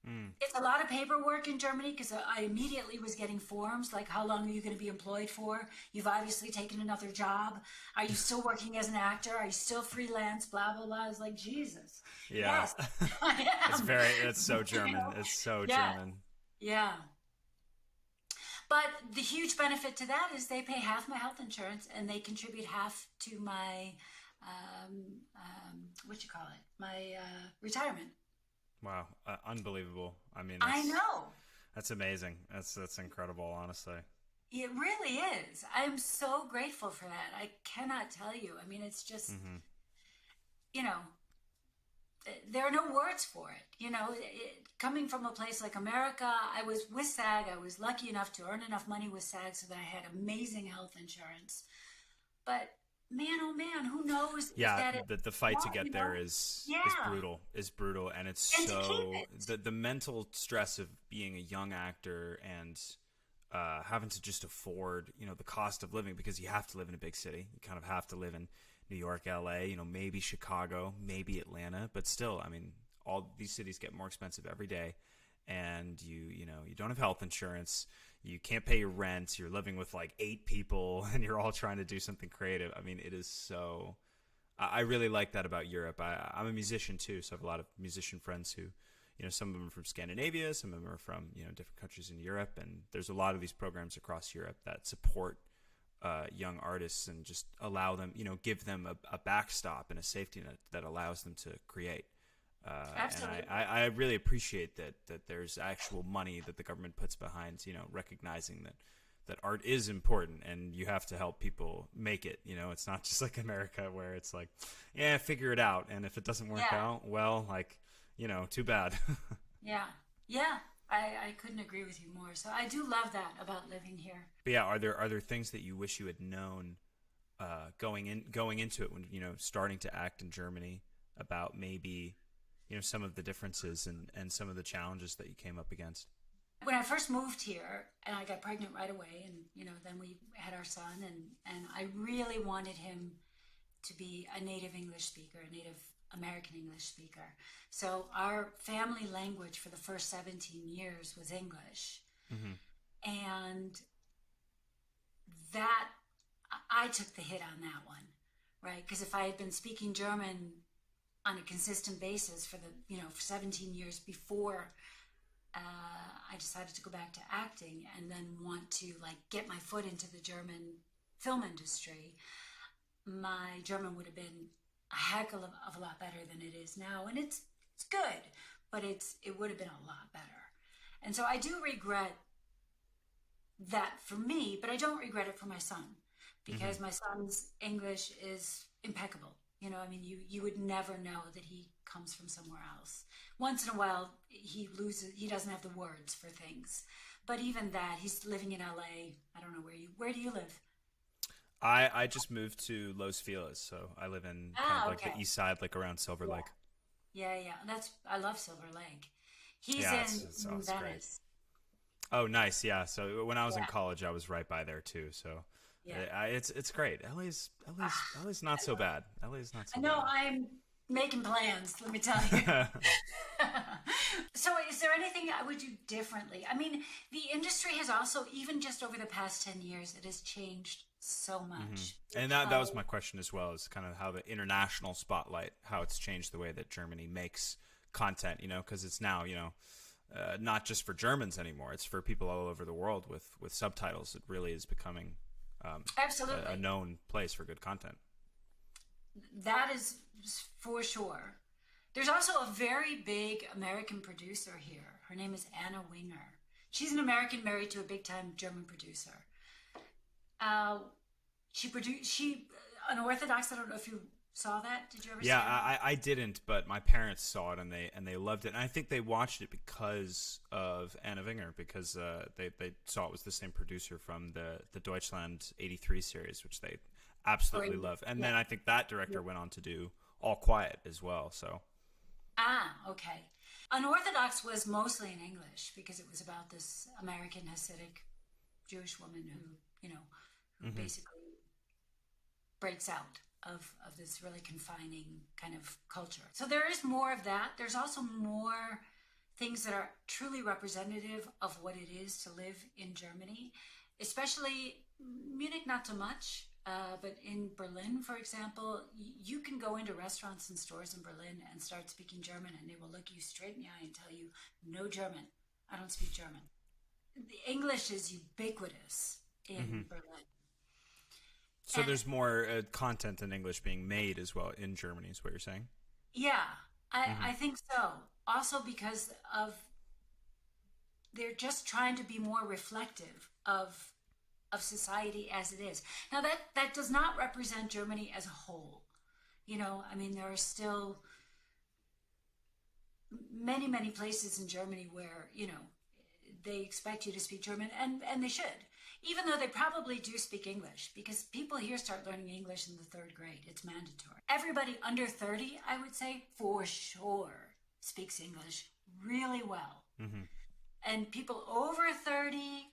[SPEAKER 2] Mm.
[SPEAKER 1] It's a lot of paperwork in Germany because I immediately was getting forms like, how long are you going to be employed for? You've obviously taken another job. Are you still working as an actor? Are you still freelance? Blah, blah, blah. I was like, Jesus.
[SPEAKER 2] Yeah.
[SPEAKER 1] Yes, I
[SPEAKER 2] It's
[SPEAKER 1] am.
[SPEAKER 2] very, it's so
[SPEAKER 1] you
[SPEAKER 2] German.
[SPEAKER 1] know?
[SPEAKER 2] It's so
[SPEAKER 1] Yeah,
[SPEAKER 2] German.
[SPEAKER 1] yeah. But the huge benefit to that is they pay half my health insurance and they contribute half to my, what you call it, my retirement.
[SPEAKER 2] Wow. Unbelievable. I mean,
[SPEAKER 1] I know.
[SPEAKER 2] that's amazing. That's incredible, honestly.
[SPEAKER 1] It really is. I'm so grateful for that. I cannot tell you. I mean, it's just,
[SPEAKER 2] Hmm.
[SPEAKER 1] you know, there are no words for it. Coming from a place like America, I was with SAG. I was lucky enough to earn enough money with SAG so that I had amazing health insurance. But man, oh man, who knows if
[SPEAKER 2] Yeah,
[SPEAKER 1] that is
[SPEAKER 2] the fight to
[SPEAKER 1] smart,
[SPEAKER 2] get there is
[SPEAKER 1] Yeah.
[SPEAKER 2] brutal, and it's
[SPEAKER 1] And to keep
[SPEAKER 2] so
[SPEAKER 1] it.
[SPEAKER 2] the mental stress of being a young actor and having to just afford, the cost of living, because you have to live in a big city. You kind of have to live in New York, LA, maybe Chicago, maybe Atlanta, but still, I mean, all these cities get more expensive every day, and you don't have health insurance. You can't pay your rent. You're living with like 8 people, and you're all trying to do something creative. I mean, it is so. I really like that about Europe. I'm a musician too, so I have a lot of musician friends who, some of them are from Scandinavia, some of them are from different countries in Europe, and there's a lot of these programs across Europe that support young artists and just allow them, give them a backstop and a safety net that allows them to create. And
[SPEAKER 1] Absolutely.
[SPEAKER 2] I really appreciate that there's actual money that the government puts behind, recognizing that art is important and you have to help people make it. It's not just like America where it's like, yeah, figure it out. And if it doesn't work
[SPEAKER 1] Yeah.
[SPEAKER 2] out, well, like, too bad.
[SPEAKER 1] Yeah. Yeah. I couldn't agree with you more. So I do love that about living here.
[SPEAKER 2] But yeah, are there things that you wish you had known going into it when starting to act in Germany about maybe some of the differences and some of the challenges that you came up against?
[SPEAKER 1] When I first moved here and I got pregnant right away, and then we had our son, and I really wanted him to be a native English speaker, a native American English speaker. So our family language for the first 17 years was English.
[SPEAKER 2] Hmm.
[SPEAKER 1] And that I took the hit on that one, right? Because if I had been speaking German on a consistent basis for for 17 years before I decided to go back to acting and then want to like get my foot into the German film industry, my German would have been a heck of a lot better than it is now. And it's good, but it would have been a lot better. And so I do regret that for me, but I don't regret it for my son
[SPEAKER 2] Hmm.
[SPEAKER 1] because my son's English is impeccable. I mean, you would never know that he comes from somewhere else. Once in a while, he doesn't have the words for things. But even that, he's living in LA. I don't know where do you live?
[SPEAKER 2] I just moved to Los Feliz, so I live in kind of
[SPEAKER 1] Ah,
[SPEAKER 2] like the
[SPEAKER 1] okay.
[SPEAKER 2] east side, like around Silver
[SPEAKER 1] Yeah.
[SPEAKER 2] Lake.
[SPEAKER 1] Yeah, yeah. I love Silver Lake. He's
[SPEAKER 2] Yeah,
[SPEAKER 1] in
[SPEAKER 2] it's great.
[SPEAKER 1] Venice.
[SPEAKER 2] Oh, nice. Yeah. So when I was in
[SPEAKER 1] Yeah,
[SPEAKER 2] college, I was right by there too. So
[SPEAKER 1] yeah.
[SPEAKER 2] it's great. LA's not so
[SPEAKER 1] I
[SPEAKER 2] bad. LA's not
[SPEAKER 1] I
[SPEAKER 2] so
[SPEAKER 1] know I'm making plans, let me tell you.
[SPEAKER 2] bad.
[SPEAKER 1] So, is there anything I would do differently? I mean, the industry has also, even just over the past 10 years, it has changed so
[SPEAKER 2] Hmm.
[SPEAKER 1] much
[SPEAKER 2] And that was
[SPEAKER 1] because,
[SPEAKER 2] my question as well, is kind of how the international spotlight, how it's changed the way that Germany makes content. Because it's now not just for Germans anymore. It's for people all over the world with subtitles. It really is becoming um, a
[SPEAKER 1] absolutely,
[SPEAKER 2] known place for good content.
[SPEAKER 1] that is for sure. There's also a very big American producer here. Her name is Anna Winger. She's an American married to a big time German producer. Uh, she produced, she, Unorthodox, I don't know if you saw that? Did you ever
[SPEAKER 2] Yeah,
[SPEAKER 1] see that?
[SPEAKER 2] I didn't, but my parents saw it and they loved it. And I think they watched it because of Anna Winger, because they saw it was the same producer from the Deutschland '83 series, which they
[SPEAKER 1] Or
[SPEAKER 2] absolutely love. And
[SPEAKER 1] yeah.
[SPEAKER 2] then I think that
[SPEAKER 1] Yeah.
[SPEAKER 2] director went on to do All Quiet as well. So
[SPEAKER 1] Ah, okay. Unorthodox was mostly in English because it was about this American Hasidic Jewish woman who
[SPEAKER 2] hmm
[SPEAKER 1] basically breaks out of this really confining kind of culture. So there is more of that. There's also more things that are truly representative of what it is to live in Germany, especially Munich, not so much. But in Berlin, for example, you can go into restaurants and stores in Berlin and start speaking German, and they will look you straight in the eye and tell you, no German. I don't speak German. The English is ubiquitous
[SPEAKER 2] hmm
[SPEAKER 1] in Berlin.
[SPEAKER 2] so
[SPEAKER 1] And
[SPEAKER 2] there's more content in English being made as well in Germany, is what you're saying?
[SPEAKER 1] yeah,
[SPEAKER 2] hmm
[SPEAKER 1] I think so. Also because of they're just trying to be more reflective of society as it is. Now that does not represent Germany as a whole. I mean, there are still many places in Germany where they expect you to speak German, and they should, even though they probably do speak English, because people here start learning English in the third grade. It's mandatory. Everybody under 30, I would say, for sure, speaks English really well.
[SPEAKER 2] hmm
[SPEAKER 1] And people over 30,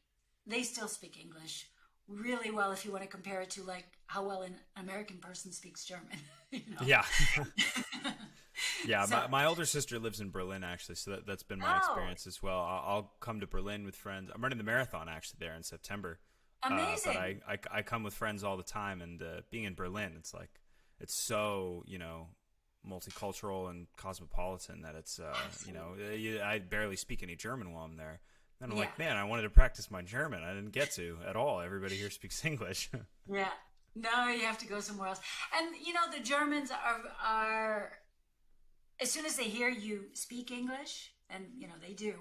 [SPEAKER 1] they still speak English really well if you want to compare it to like how well an American person speaks German, you know.
[SPEAKER 2] Yeah. Yeah,
[SPEAKER 1] So,
[SPEAKER 2] my older sister lives in Berlin actually, so that's been my
[SPEAKER 1] oh,
[SPEAKER 2] experience as well. I'll come to Berlin with friends. I'm running the marathon actually there in September, but
[SPEAKER 1] amazing.
[SPEAKER 2] I come with friends all the time, and being in Berlin, it's like it's so multicultural and cosmopolitan that it's
[SPEAKER 1] Absolutely.
[SPEAKER 2] I barely speak any German while I'm there. And I'm
[SPEAKER 1] Yeah.
[SPEAKER 2] like, man, I wanted to practice my German. I didn't get to at all. Everybody here speaks English.
[SPEAKER 1] Yeah. No, you have to go somewhere else. And the Germans are as soon as they hear you speak English, and they do,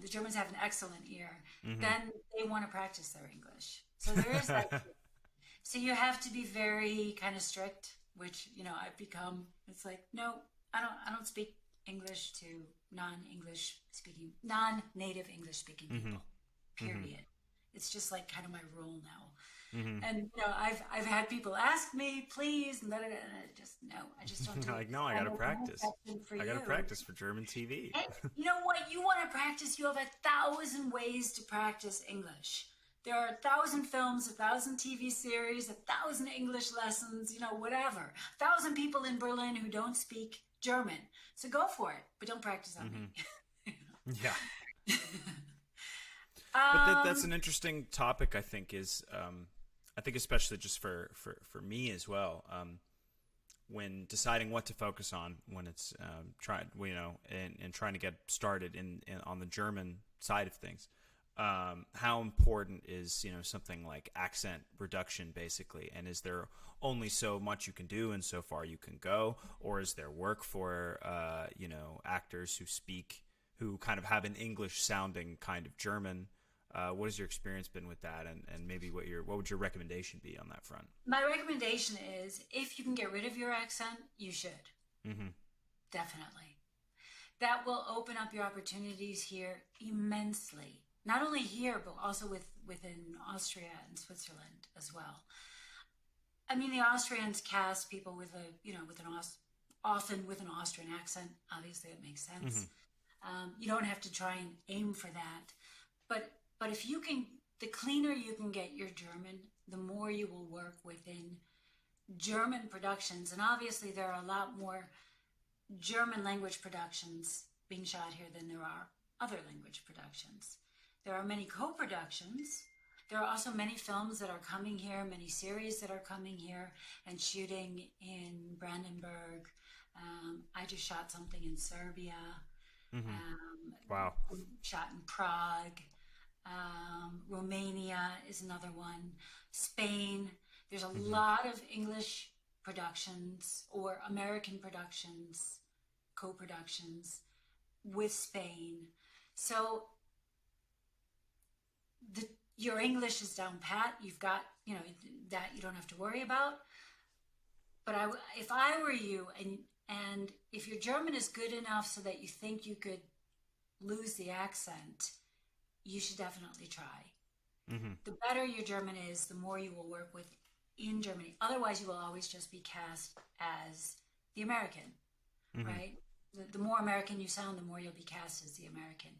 [SPEAKER 1] the Germans have an excellent ear.
[SPEAKER 2] hmm
[SPEAKER 1] Then they want to practice their English. So there is that. So you have to be very kind of strict, which I've become. It's like, no, I don't speak English to non-native English speaking
[SPEAKER 2] hmm
[SPEAKER 1] people.
[SPEAKER 2] hmm
[SPEAKER 1] Period. It's just like kind of my role now.
[SPEAKER 2] hmm
[SPEAKER 1] And I've had people ask me, please, and I just no, I just don't do it.
[SPEAKER 2] Like, no, I
[SPEAKER 1] I
[SPEAKER 2] got to
[SPEAKER 1] have no
[SPEAKER 2] practice.
[SPEAKER 1] affection for
[SPEAKER 2] I got to
[SPEAKER 1] you.
[SPEAKER 2] practice for German TV.
[SPEAKER 1] And you know what? You want to practice, you have 1,000 ways to practice English. There are 1,000 films, 1,000 TV series, 1,000 English lessons, whatever. 1,000 people in Berlin who don't speak German. So go for it, but don't practice on
[SPEAKER 2] hmm
[SPEAKER 1] me.
[SPEAKER 2] Yeah. But that's
[SPEAKER 1] um,
[SPEAKER 2] an interesting topic. I think I think especially just for me as well. When deciding what to focus on when it's and trying to get started in on the German side of things. How important is something like accent reduction basically, and is there only so much you can do and so far you can go, or is there work for actors who kind of have an English sounding kind of German? What has your experience been with that, and maybe what would your recommendation be on that front?
[SPEAKER 1] my recommendation is if you can get rid of your accent, you should.
[SPEAKER 2] hmm
[SPEAKER 1] Definitely. That will open up your opportunities here immensely. Not only here, but also within Austria and Switzerland as well. I mean, the Austrians cast people with often with an Austrian accent. Obviously, it makes
[SPEAKER 2] hmm
[SPEAKER 1] sense. You don't have to try and aim for that, but if you can, the cleaner you can get your German, the more you will work within German productions. And obviously, there are a lot more German language productions being shot here than there are other language productions. There are many co productions. There are also many films that are coming here, many series that are coming here and shooting in Brandenburg. I just shot something in Serbia,
[SPEAKER 2] hmm
[SPEAKER 1] um,
[SPEAKER 2] Wow.
[SPEAKER 1] shot in Prague. Romania is another one. Spain. There's a
[SPEAKER 2] hmm
[SPEAKER 1] lot of English productions or American productions, co productions with Spain. So the, your English is down pat. You've got, that you don't have to worry about. But if I were you, and if your German is good enough so that you think you could lose the accent, you should definitely try.
[SPEAKER 2] Mm-hmm.
[SPEAKER 1] The better your German is, the more you will work with in Germany. Otherwise, you will always just be cast as the American,
[SPEAKER 2] Mm-hmm.
[SPEAKER 1] right? The more American you sound, the more you'll be cast as the American.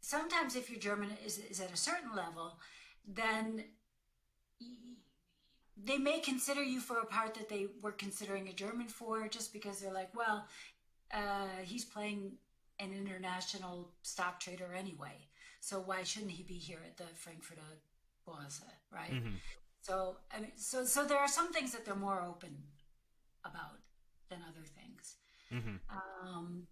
[SPEAKER 1] Sometimes, if your German is at a certain level, then they may consider you for a part that they were considering a German for, just because they're like, well, he's playing an international stock trader anyway, so why shouldn't he be here at the Frankfurter Börse, right?
[SPEAKER 2] Mm-hmm.
[SPEAKER 1] So I mean, so there are some things that they're more open about than other things.
[SPEAKER 2] Mm-hmm.
[SPEAKER 1] Um,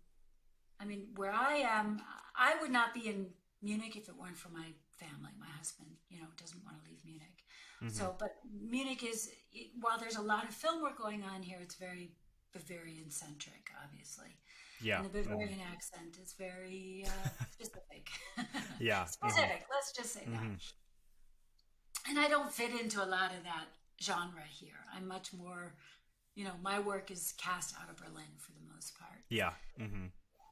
[SPEAKER 1] I mean, where I am, I would not be in Munich if it weren't for my family. My husband, doesn't want to leave Munich.
[SPEAKER 2] Mm-hmm.
[SPEAKER 1] So, but Munich is, while there's a lot of film work going on here, it's very Bavarian centric, obviously.
[SPEAKER 2] Yeah.
[SPEAKER 1] And the
[SPEAKER 2] Mm-hmm.
[SPEAKER 1] Bavarian accent is very specific.
[SPEAKER 2] Yeah. Mm-hmm.
[SPEAKER 1] Specific, let's just say that.
[SPEAKER 2] Mm-hmm.
[SPEAKER 1] And I don't fit into a lot of that genre here. I'm much more, my work is cast out of Berlin for the most part.
[SPEAKER 2] Yeah. Mm-hmm.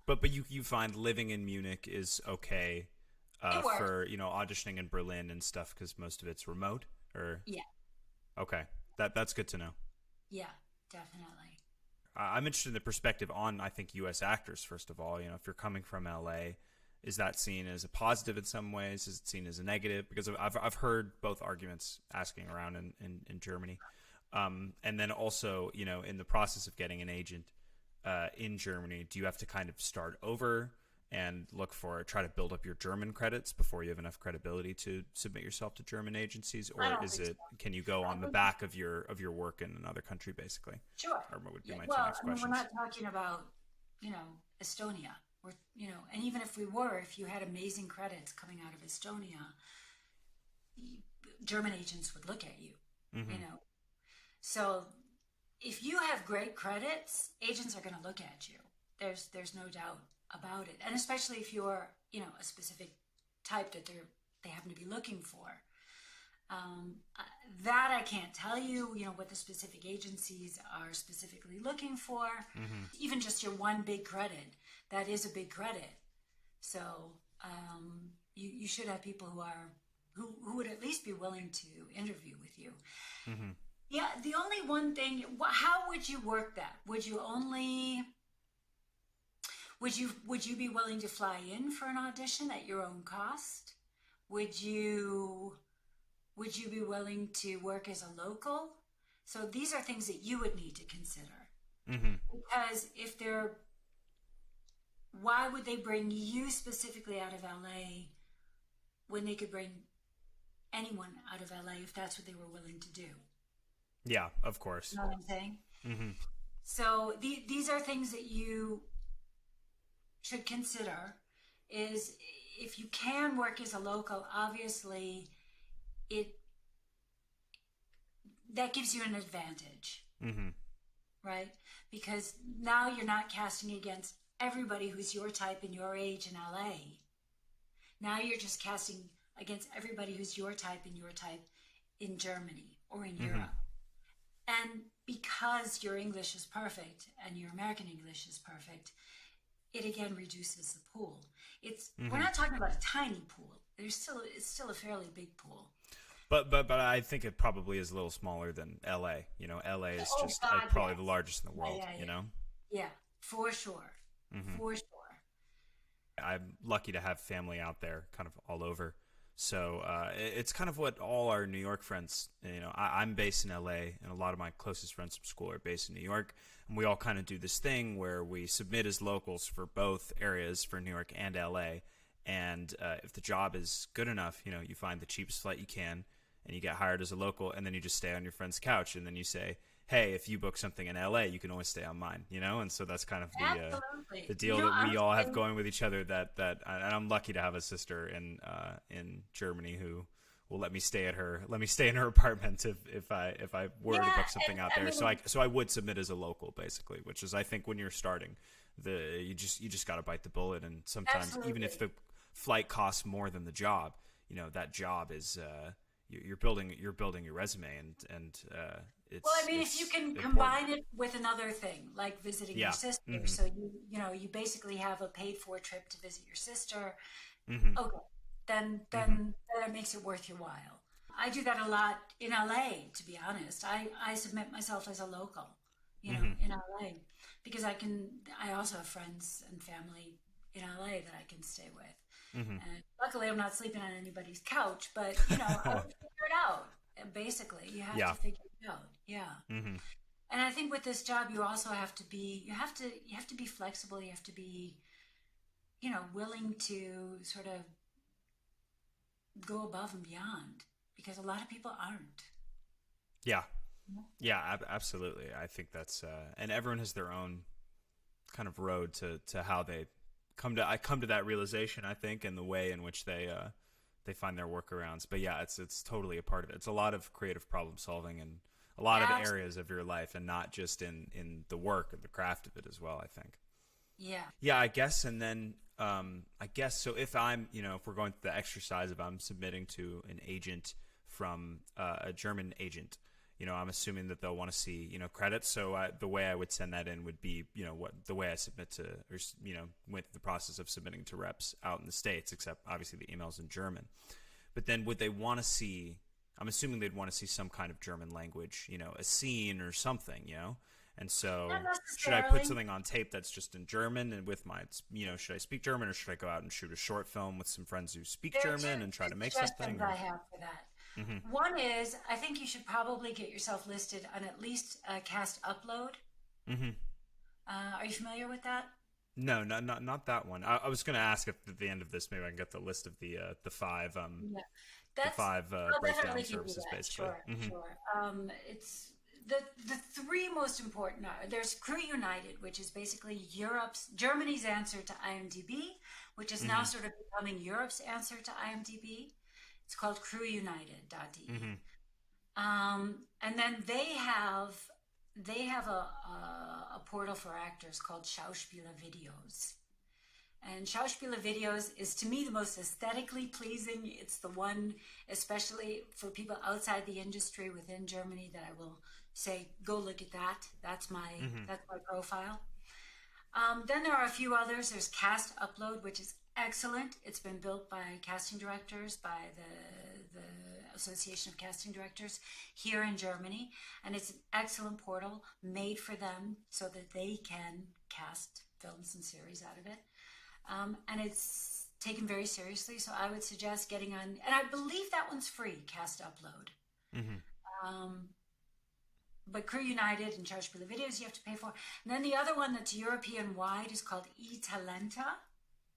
[SPEAKER 2] But you find living in Munich is okay
[SPEAKER 1] It works.
[SPEAKER 2] for auditioning in Berlin and stuff because most of it's remote. Or
[SPEAKER 1] Yeah,
[SPEAKER 2] okay, that's good to know.
[SPEAKER 1] yeah, definitely.
[SPEAKER 2] I'm interested in the perspective on, I think, U.S. actors. First of all, if you're coming from L.A., is that seen as a positive in some ways? Is it seen as a negative? Because I've heard both arguments asking around in Germany, and then also in the process of getting an agent in Germany, do you have to kind of start over and try to build up your German credits before you have enough credibility to submit yourself to German agencies,
[SPEAKER 1] I
[SPEAKER 2] or
[SPEAKER 1] don't
[SPEAKER 2] is
[SPEAKER 1] think
[SPEAKER 2] it
[SPEAKER 1] so.
[SPEAKER 2] can you go
[SPEAKER 1] I
[SPEAKER 2] on the
[SPEAKER 1] think
[SPEAKER 2] back of your work in another country basically?
[SPEAKER 1] sure.
[SPEAKER 2] Or what would be
[SPEAKER 1] Yeah.
[SPEAKER 2] my two
[SPEAKER 1] Well,
[SPEAKER 2] next
[SPEAKER 1] I mean, we're
[SPEAKER 2] questions?
[SPEAKER 1] not talking about, Estonia. And even if we were, if you had amazing credits coming out of Estonia, German agents would look at you. You
[SPEAKER 2] Mm-hmm.
[SPEAKER 1] know, so if you have great credits, agents are going to look at you. There's no doubt about it, and especially if you're a specific type that they happen to be looking for. Uh, that I can't tell you. What the specific agencies are specifically looking for.
[SPEAKER 2] Mm-hmm.
[SPEAKER 1] Even just your one big credit, that is a big credit. So you should have people who would at least be willing to interview with you.
[SPEAKER 2] Mm-hmm.
[SPEAKER 1] Yeah, the only one thing, how would you work that? Would you be willing to fly in for an audition at your own cost? Would you would you be willing to work as a local? So these are things that you would need to consider.
[SPEAKER 2] Mm-hmm.
[SPEAKER 1] Because why would they bring you specifically out of LA when they could bring anyone out of LA if that's what they were willing to do?
[SPEAKER 2] Yeah, of course.
[SPEAKER 1] You know what I'm saying?
[SPEAKER 2] Mm-hmm.
[SPEAKER 1] So these are things that you should consider. Is if you can work as a local, obviously it that gives you an advantage,
[SPEAKER 2] Mm-hmm.
[SPEAKER 1] right? Because now you're not casting against everybody who's your type and your age in LA. Now you're just casting against everybody who's your type and your type in Germany or in
[SPEAKER 2] Mm-hmm.
[SPEAKER 1] Europe. And because your English is perfect and your American English is perfect, it again reduces the pool. We're
[SPEAKER 2] Mm-hmm.
[SPEAKER 1] not talking about a tiny pool. It's still a fairly big pool.
[SPEAKER 2] But I think it probably is a little smaller than L.A. LA is
[SPEAKER 1] Oh
[SPEAKER 2] just
[SPEAKER 1] God,
[SPEAKER 2] probably
[SPEAKER 1] yes.
[SPEAKER 2] the largest in the
[SPEAKER 1] Yeah,
[SPEAKER 2] world.
[SPEAKER 1] yeah, yeah. Yeah, for sure.
[SPEAKER 2] Mm-hmm.
[SPEAKER 1] For sure.
[SPEAKER 2] I'm lucky to have family out there, kind of all over. So it's kind of what all our New York friends. I'm based in L.A. and a lot of my closest friends from school are based in New York, and we all kind of do this thing where we submit as locals for both areas, for New York and L.A. And if the job is good enough, you find the cheapest flight you can, and you get hired as a local, and then you just stay on your friend's couch, and then you say, "Hey, if you book something in L.A., you can always stay on mine," and so that's kind of the
[SPEAKER 1] Absolutely.
[SPEAKER 2] deal that we all have
[SPEAKER 1] Honestly,
[SPEAKER 2] going with each other. And I'm lucky to have a sister in Germany who will let me stay in her apartment if I were to
[SPEAKER 1] yeah,
[SPEAKER 2] book something
[SPEAKER 1] and
[SPEAKER 2] out
[SPEAKER 1] I
[SPEAKER 2] there. So
[SPEAKER 1] mean,
[SPEAKER 2] I would submit as a local basically, which is I think when you're starting, you just got to bite the bullet, and sometimes even if
[SPEAKER 1] absolutely.
[SPEAKER 2] the flight costs more than the job, that job is you're building your resume, and
[SPEAKER 1] Well, I mean, if you
[SPEAKER 2] it's
[SPEAKER 1] can
[SPEAKER 2] important.
[SPEAKER 1] combine it with another thing, like visiting your
[SPEAKER 2] Yeah.
[SPEAKER 1] sister,
[SPEAKER 2] Mm-hmm.
[SPEAKER 1] so you basically have a paid for trip to visit your sister.
[SPEAKER 2] Mm-hmm.
[SPEAKER 1] Okay, then
[SPEAKER 2] Mm-hmm.
[SPEAKER 1] then then it makes it worth your while. I do that a lot in LA, to be honest. I submit myself as a local,
[SPEAKER 2] Mm-hmm.
[SPEAKER 1] in LA, because I also have friends and family in LA that I can stay with.
[SPEAKER 2] Mm-hmm.
[SPEAKER 1] And luckily, I'm not sleeping on anybody's couch, but I would figure it out. Basically, you have to
[SPEAKER 2] Yeah.
[SPEAKER 1] figure it out. Yeah.
[SPEAKER 2] Mm-hmm.
[SPEAKER 1] And I think with this job, you also have to be, you have to be flexible. You have to be, willing to sort of go above and beyond because a lot of people aren't.
[SPEAKER 2] Yeah. Yeah. Absolutely. I think that's and everyone has their own kind of road to how they come to that realization. I think, and the way in which they find their workarounds. But yeah, it's totally a part of it. It's a lot of creative problem solving and a lot of
[SPEAKER 1] Absolutely.
[SPEAKER 2] areas of your life, and not just in the work and the craft of it as well. I think.
[SPEAKER 1] Yeah.
[SPEAKER 2] Yeah, I guess, and then I guess so. If I'm, if we're going through the exercise of I'm submitting to an agent from a German agent, I'm assuming that they'll want to see, credits. So the way I would send that in would be, what the way I submit to, or with the process of submitting to reps out in the States, except obviously the emails in German. But then would they want to see? I'm assuming they'd want to see some kind of German language, a scene or something, And
[SPEAKER 1] Not
[SPEAKER 2] so, should I put
[SPEAKER 1] necessarily.
[SPEAKER 2] something on tape that's just in German and with my, should I speak German, or should I go out and shoot a short film with some friends who speak
[SPEAKER 1] There are
[SPEAKER 2] German and try
[SPEAKER 1] two
[SPEAKER 2] to make something?
[SPEAKER 1] suggestions I
[SPEAKER 2] Or
[SPEAKER 1] have for that.
[SPEAKER 2] mm-hmm.
[SPEAKER 1] One is I think you should probably get yourself listed on at least a cast upload.
[SPEAKER 2] Mm-hmm.
[SPEAKER 1] Are you familiar with that?
[SPEAKER 2] No, not that one. I was going to ask if at the end of this maybe I can get the list of
[SPEAKER 1] Yeah.
[SPEAKER 2] the
[SPEAKER 1] That's
[SPEAKER 2] five
[SPEAKER 1] I'll
[SPEAKER 2] breakdown
[SPEAKER 1] definitely give you
[SPEAKER 2] services
[SPEAKER 1] that.
[SPEAKER 2] basically.
[SPEAKER 1] Sure,
[SPEAKER 2] Mm-hmm.
[SPEAKER 1] sure. It's the three most important are there's Crew United, which is basically Germany's answer to IMDb, which is now
[SPEAKER 2] Mm-hmm.
[SPEAKER 1] sort of becoming Europe's answer to IMDb. It's called crewunited.de.
[SPEAKER 2] Mm-hmm.
[SPEAKER 1] And then they have a portal for actors called Schauspieler Videos. And Schauspieler Videos is to me the most aesthetically pleasing. It's the one, especially for people outside the industry within Germany, that I will say, go look at that.
[SPEAKER 2] Mm-hmm.
[SPEAKER 1] That's my profile. Then there are a few others. There's Cast Upload, which is excellent. It's been built by casting directors, by the Association of Casting Directors here in Germany, and it's an excellent portal made for them so that they can cast films and series out of it. And it's taken very seriously. So I would suggest getting on, and I believe that one's free, Cast Upload.
[SPEAKER 2] Mm-hmm.
[SPEAKER 1] Um, but Crew United and Charge for the Videos you have to pay for. And then the other one that's European wide is called eTalenta,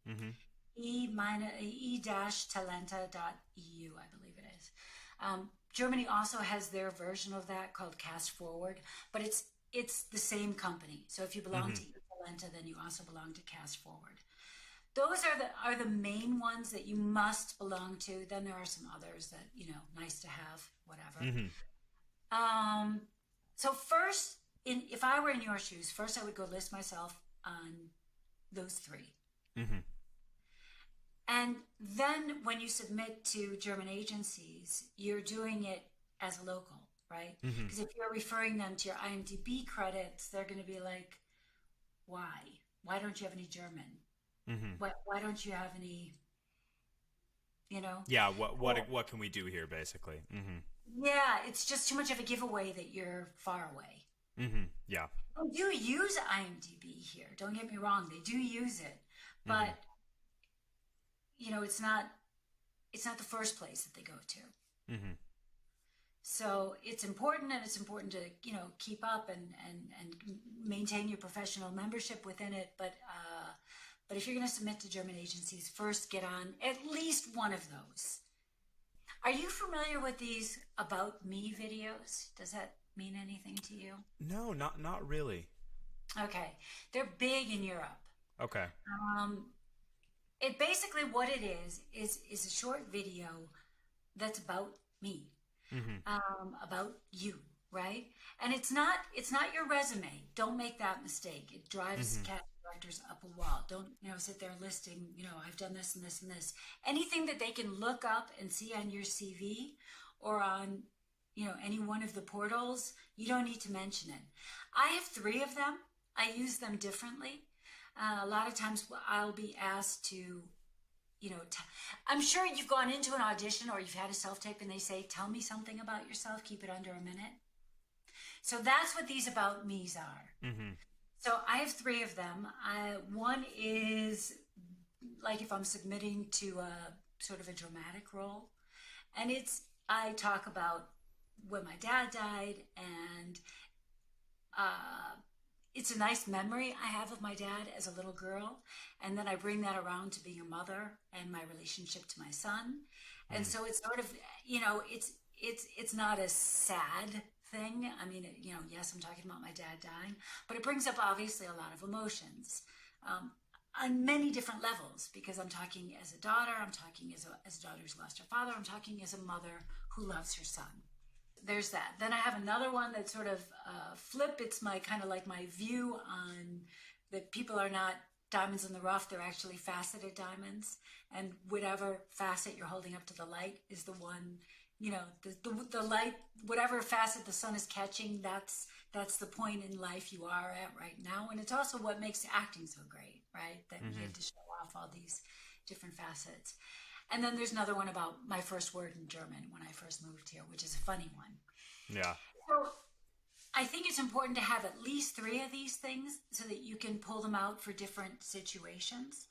[SPEAKER 2] Mm-hmm.
[SPEAKER 1] e-talenta.eu, I believe it is. Germany also has their version of that called Cast Forward, but it's the same company. So if you belong
[SPEAKER 2] Mm-hmm.
[SPEAKER 1] to eTalenta, then you also belong to Cast Forward. Those are the main ones that you must belong to. Then there are some others that nice to have, whatever.
[SPEAKER 2] Mm-hmm.
[SPEAKER 1] Um, so first, if I were in your shoes, first I would go list myself on those three,
[SPEAKER 2] Mm-hmm.
[SPEAKER 1] and then when you submit to German agencies, you're doing it as a local, right?
[SPEAKER 2] Mm-hmm.
[SPEAKER 1] Because if you're referring them to your IMDb credits, they're going to be like, "Why? Why don't you have any German?
[SPEAKER 2] Mm-hmm.
[SPEAKER 1] Why don't you have any?" You know?
[SPEAKER 2] Yeah.
[SPEAKER 1] Well,
[SPEAKER 2] What can we do here, basically? Mm-hmm.
[SPEAKER 1] yeah, it's just too much of a giveaway that you're far away.
[SPEAKER 2] Mm-hmm. Yeah.
[SPEAKER 1] They do use IMDb here. Don't get me wrong; they do use it,
[SPEAKER 2] Mm-hmm.
[SPEAKER 1] but it's not the first place that they go to.
[SPEAKER 2] Mm-hmm.
[SPEAKER 1] So it's important, and it's important to keep up and maintain your professional membership within it. But if you're going to submit to German agencies, first get on at least one of those. Are you familiar with these About Me videos? Does that mean anything to you?
[SPEAKER 2] No, not really.
[SPEAKER 1] Okay, they're big in Europe.
[SPEAKER 2] Okay.
[SPEAKER 1] Um, it basically what it is a short video that's about me,
[SPEAKER 2] Mm-hmm.
[SPEAKER 1] about you, right? And it's not your resume. Don't make that mistake. It drives
[SPEAKER 2] Mm-hmm.
[SPEAKER 1] casting directors up a wall. Don't sit there listing. I've done this and this and this. Anything that they can look up and see on your CV or on, any one of the portals, you don't need to mention it. I have three of them. I use them differently. A lot of times I'll be asked to, I'm sure you've gone into an audition or you've had a self-tape and they say, tell me something about yourself, keep it under a minute. So that's what these about me's are.
[SPEAKER 2] Mm-hmm.
[SPEAKER 1] So I have three of them. One is like if I'm submitting to a sort of a dramatic role, and I talk about when my dad died, and uh, it's a nice memory I have of my dad as a little girl, and then I bring that around to being a mother and my relationship to my son, and
[SPEAKER 2] Mm-hmm.
[SPEAKER 1] so it's sort of, it's not a sad thing. I mean, yes, I'm talking about my dad dying, but it brings up obviously a lot of emotions. Um, on many different levels, because I'm talking as a daughter, I'm talking as a daughter who's lost her father, I'm talking as a mother who loves her son. There's that. Then I have another one that's sort of flip. It's my kind of like my view on that people are not diamonds in the rough, they're actually faceted diamonds. And whatever facet you're holding up to the light is the one, the light, whatever facet the sun is catching, that's the point in life you are at right now. And it's also what makes acting so great, right? That you
[SPEAKER 2] Mm-hmm.
[SPEAKER 1] get to show off all these different facets. And then there's another one about my first word in German when I first moved here, which is a funny one.
[SPEAKER 2] Yeah.
[SPEAKER 1] So I think it's important to have at least three of these things so that you can pull them out for different situations.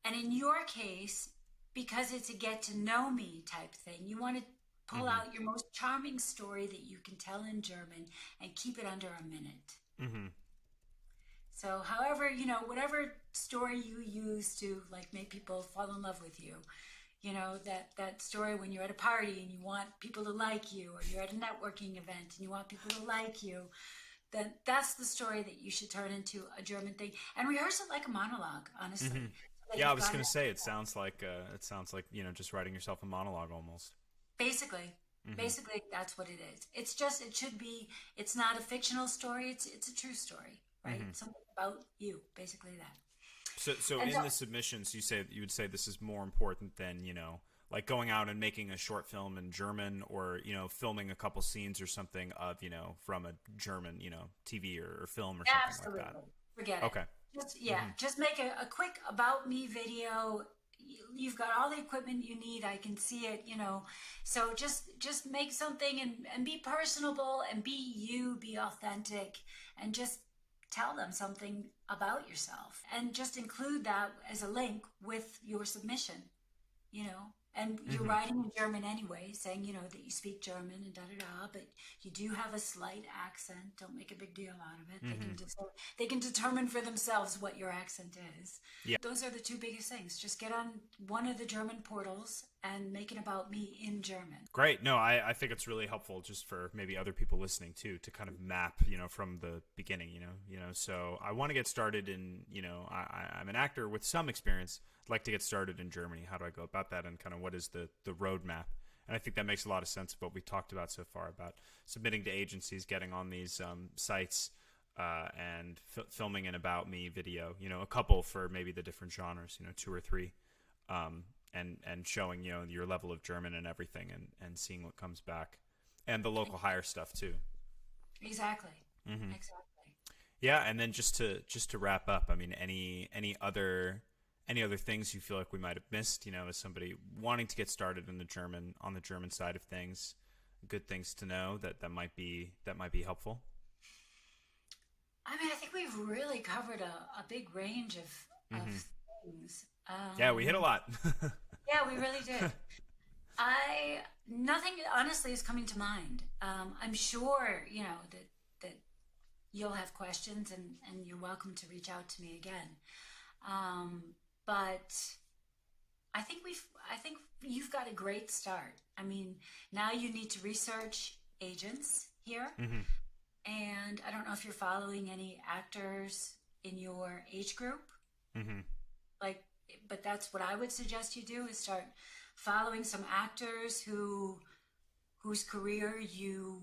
[SPEAKER 1] And in your case, because it's a get to know me type thing, you want to pull
[SPEAKER 2] Mm-hmm.
[SPEAKER 1] out your most charming story that you can tell in German and keep it under a minute.
[SPEAKER 2] Mm-hmm.
[SPEAKER 1] So, however, whatever story you use to like make people fall in love with you, that story when you're at a party and you want people to like you, or you're at a networking event and you want people to like you, then that's the story that you should turn into a German thing and rehearse it like a monologue,
[SPEAKER 2] Mm-hmm.
[SPEAKER 1] honestly. So that
[SPEAKER 2] Yeah, I
[SPEAKER 1] you've
[SPEAKER 2] was
[SPEAKER 1] got
[SPEAKER 2] gonna
[SPEAKER 1] it
[SPEAKER 2] say it sounds like just writing yourself a monologue almost.
[SPEAKER 1] basically.
[SPEAKER 2] Mm-hmm.
[SPEAKER 1] Basically, that's what it is. It's just it should be. It's not a fictional story. It's a true story, right?
[SPEAKER 2] Mm-hmm.
[SPEAKER 1] Something about you, basically that.
[SPEAKER 2] So
[SPEAKER 1] And
[SPEAKER 2] in
[SPEAKER 1] so,
[SPEAKER 2] the submissions, you would say this is more important than like going out and making a short film in German, or filming a couple scenes or something of from a German TV or film or something like that.
[SPEAKER 1] absolutely. Forget it.
[SPEAKER 2] Okay.
[SPEAKER 1] Yeah,
[SPEAKER 2] Mm-hmm.
[SPEAKER 1] just make a quick about me video. You've got all the equipment you need. I can see it, So just make something and be personable and be you, be authentic, and just tell them something about yourself. And just include that as a link with your submission, you know. And you're
[SPEAKER 2] Mm-hmm.
[SPEAKER 1] writing in German anyway, saying, that you speak German and da da da, but you do have a slight accent. Don't make a big deal out of it.
[SPEAKER 2] Mm-hmm.
[SPEAKER 1] They can determine for themselves what your accent is.
[SPEAKER 2] Yeah.
[SPEAKER 1] Those are the two biggest things. Just get on one of the German portals and make it about me in German.
[SPEAKER 2] Great. No, I think it's really helpful just for maybe other people listening too, to kind of map, from the beginning, so I want to get started in, I'm an actor with some experience. I'd like to get started in Germany. How do I go about that? And kind of what is the roadmap? And I think that makes a lot of sense of what we talked about so far about submitting to agencies, getting on these sites, and filming an about me video, a couple for maybe the different genres, two or three. And showing your level of German and everything, and seeing what comes back, and the local hire stuff too.
[SPEAKER 1] Exactly.
[SPEAKER 2] Mm-hmm.
[SPEAKER 1] Exactly.
[SPEAKER 2] Yeah, and then just to wrap up, I mean, any other things you feel like we might have missed, as somebody wanting to get started in the German side of things, good things to know that might be helpful.
[SPEAKER 1] I mean, I think we've really covered a big range of
[SPEAKER 2] Mm-hmm.
[SPEAKER 1] things.
[SPEAKER 2] Yeah, we hit a lot.
[SPEAKER 1] Yeah, we really did. Nothing honestly is coming to mind. I'm sure, that you'll have questions and you're welcome to reach out to me again. Um, but I think you've got a great start. I mean, now you need to research agents here.
[SPEAKER 2] Mm-hmm.
[SPEAKER 1] And I don't know if you're following any actors in your age group.
[SPEAKER 2] Mm-hmm.
[SPEAKER 1] Like, but that's what I would suggest you do is start following some actors whose career you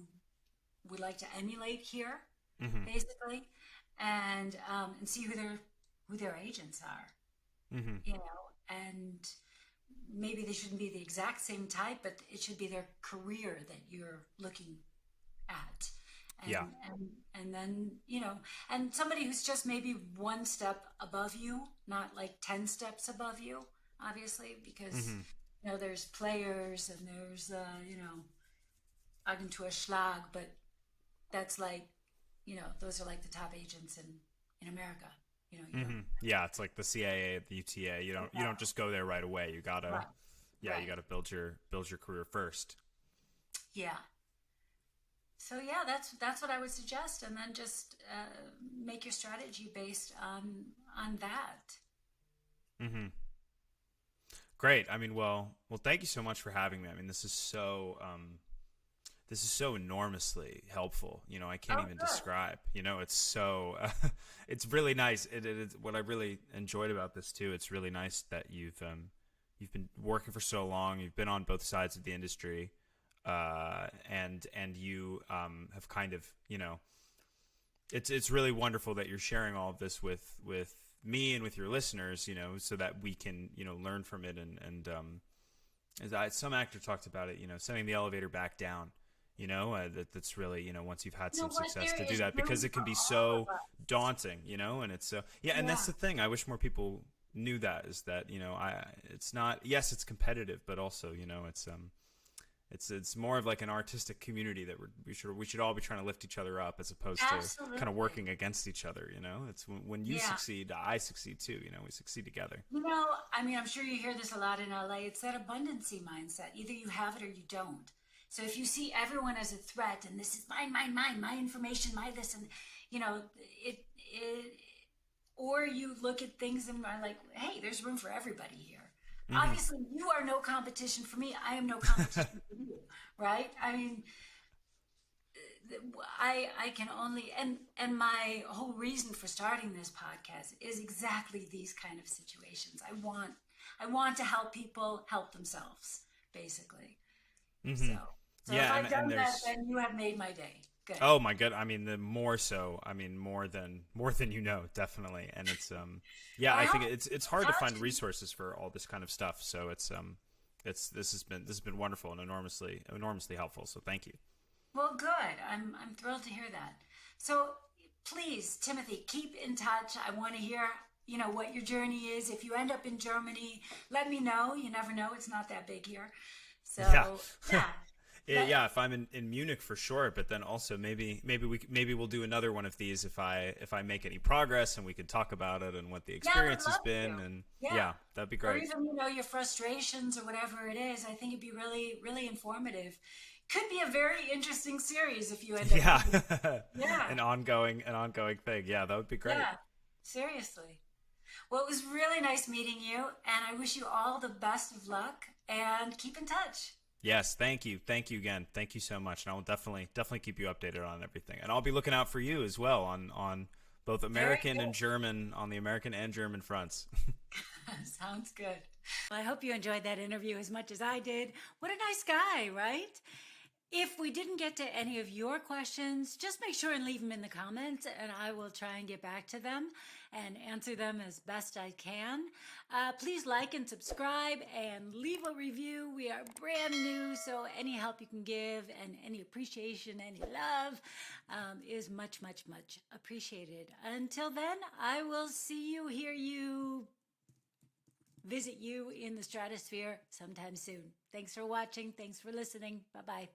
[SPEAKER 1] would like to emulate here,
[SPEAKER 2] Mm-hmm.
[SPEAKER 1] basically, and see who their agents are,
[SPEAKER 2] Mm-hmm.
[SPEAKER 1] and maybe they shouldn't be the exact same type, but it should be their career that you're looking at.
[SPEAKER 2] Yeah.
[SPEAKER 1] And then, and somebody who's just maybe one step above you, not like 10 steps above you, obviously, because,
[SPEAKER 2] Hmm.
[SPEAKER 1] there's players and there's, Agentur Schlag, but that's like, those are like the top agents in America. You don't,
[SPEAKER 2] Yeah, it's like the CIA, the UTA. You don't just go there right away. You gotta
[SPEAKER 1] right,
[SPEAKER 2] Yeah, you
[SPEAKER 1] right.
[SPEAKER 2] gotta build your career first.
[SPEAKER 1] Yeah. So yeah, that's what I would suggest, and then just make your strategy based on that.
[SPEAKER 2] Hmm. Great. I mean, well, thank you so much for having me. I mean, this is so enormously helpful. I can't
[SPEAKER 1] Oh,
[SPEAKER 2] even
[SPEAKER 1] good.
[SPEAKER 2] describe. It's so it's really nice. It what I really enjoyed about this too. It's really nice that you've been working for so long. You've been on both sides of the industry, and you have kind of it's really wonderful that you're sharing all of this with me and with your listeners. So that we can learn from it and some actor talked about it. Sending the elevator back down. That's really once you've had
[SPEAKER 1] You know
[SPEAKER 2] some
[SPEAKER 1] what?
[SPEAKER 2] success
[SPEAKER 1] There
[SPEAKER 2] to do
[SPEAKER 1] is
[SPEAKER 2] that because
[SPEAKER 1] room
[SPEAKER 2] it
[SPEAKER 1] for
[SPEAKER 2] can be
[SPEAKER 1] all of
[SPEAKER 2] so
[SPEAKER 1] us.
[SPEAKER 2] daunting. And it's so yeah, and that's
[SPEAKER 1] Yeah.
[SPEAKER 2] the thing. I wish more people knew that is that I it's not yes it's competitive but also it's more of like an artistic community that we should all be trying to lift each other up as opposed to kind of
[SPEAKER 1] Absolutely.
[SPEAKER 2] working against each other. It's when you
[SPEAKER 1] Yeah.
[SPEAKER 2] succeed, I succeed too. We succeed together.
[SPEAKER 1] I mean, I'm sure you hear this a lot in LA. It's that abundancy mindset. Either you have it or you don't. So if you see everyone as a threat and this is mine, mine, mine, my information, my this, and it or you look at things and are like, hey, there's room for everybody here.
[SPEAKER 2] Hmm.
[SPEAKER 1] Obviously, you are no competition for me. I am no competition for you, right? I mean, I can only and my whole reason for starting this podcast is exactly these kind of situations. I want to help people help themselves, basically. So
[SPEAKER 2] Hmm.
[SPEAKER 1] so if
[SPEAKER 2] Yeah,
[SPEAKER 1] I've
[SPEAKER 2] and
[SPEAKER 1] done that,
[SPEAKER 2] there's
[SPEAKER 1] then you have made my day. Good.
[SPEAKER 2] oh my god, I mean the more so, I mean more than definitely. And it's yeah, I
[SPEAKER 1] Well,
[SPEAKER 2] think it's hard to
[SPEAKER 1] how
[SPEAKER 2] find
[SPEAKER 1] did
[SPEAKER 2] resources for all this kind of stuff. So it's this has been wonderful and enormously helpful. So thank you.
[SPEAKER 1] well, good. I'm thrilled to hear that. So please, Timothy, keep in touch. I want to hear, what your journey is. If you end up in Germany, let me know. You never know. It's not that big here.
[SPEAKER 2] Yeah.
[SPEAKER 1] So yeah, let
[SPEAKER 2] Yeah, if I'm in Munich for sure, but then also maybe we'll do another one of these if I make any progress and we can talk about it and what the
[SPEAKER 1] yeah, I would
[SPEAKER 2] experience has
[SPEAKER 1] love to.
[SPEAKER 2] been. And
[SPEAKER 1] Yeah.
[SPEAKER 2] yeah, that'd be
[SPEAKER 1] Or
[SPEAKER 2] great.
[SPEAKER 1] even, your frustrations or whatever it is. I think it'd be really, really informative. Could be a very interesting series if you end up
[SPEAKER 2] Yeah.
[SPEAKER 1] moving. Yeah.
[SPEAKER 2] an ongoing thing. Yeah, that would be great.
[SPEAKER 1] Yeah. Seriously. Well, it was really nice meeting you, and I wish you all the best of luck and keep in touch.
[SPEAKER 2] Yes, thank you. Thank you again. Thank you so much. And I will definitely keep you updated on everything. And I'll be looking out for you as well on both
[SPEAKER 1] Very
[SPEAKER 2] American
[SPEAKER 1] good.
[SPEAKER 2] and German on the American and German fronts.
[SPEAKER 1] Sounds good. Well, I hope you enjoyed that interview as much as I did. What a nice guy, right? If we didn't get to any of your questions, just make sure and leave them in the comments, and I will try and get back to them and answer them as best I can. Please like and subscribe and leave a review. We are brand new, so any help you can give and any appreciation, any love is much, much, much appreciated. Until then, I will see you, hear you, visit you in the stratosphere sometime soon. Thanks for watching. Thanks for listening. Bye bye.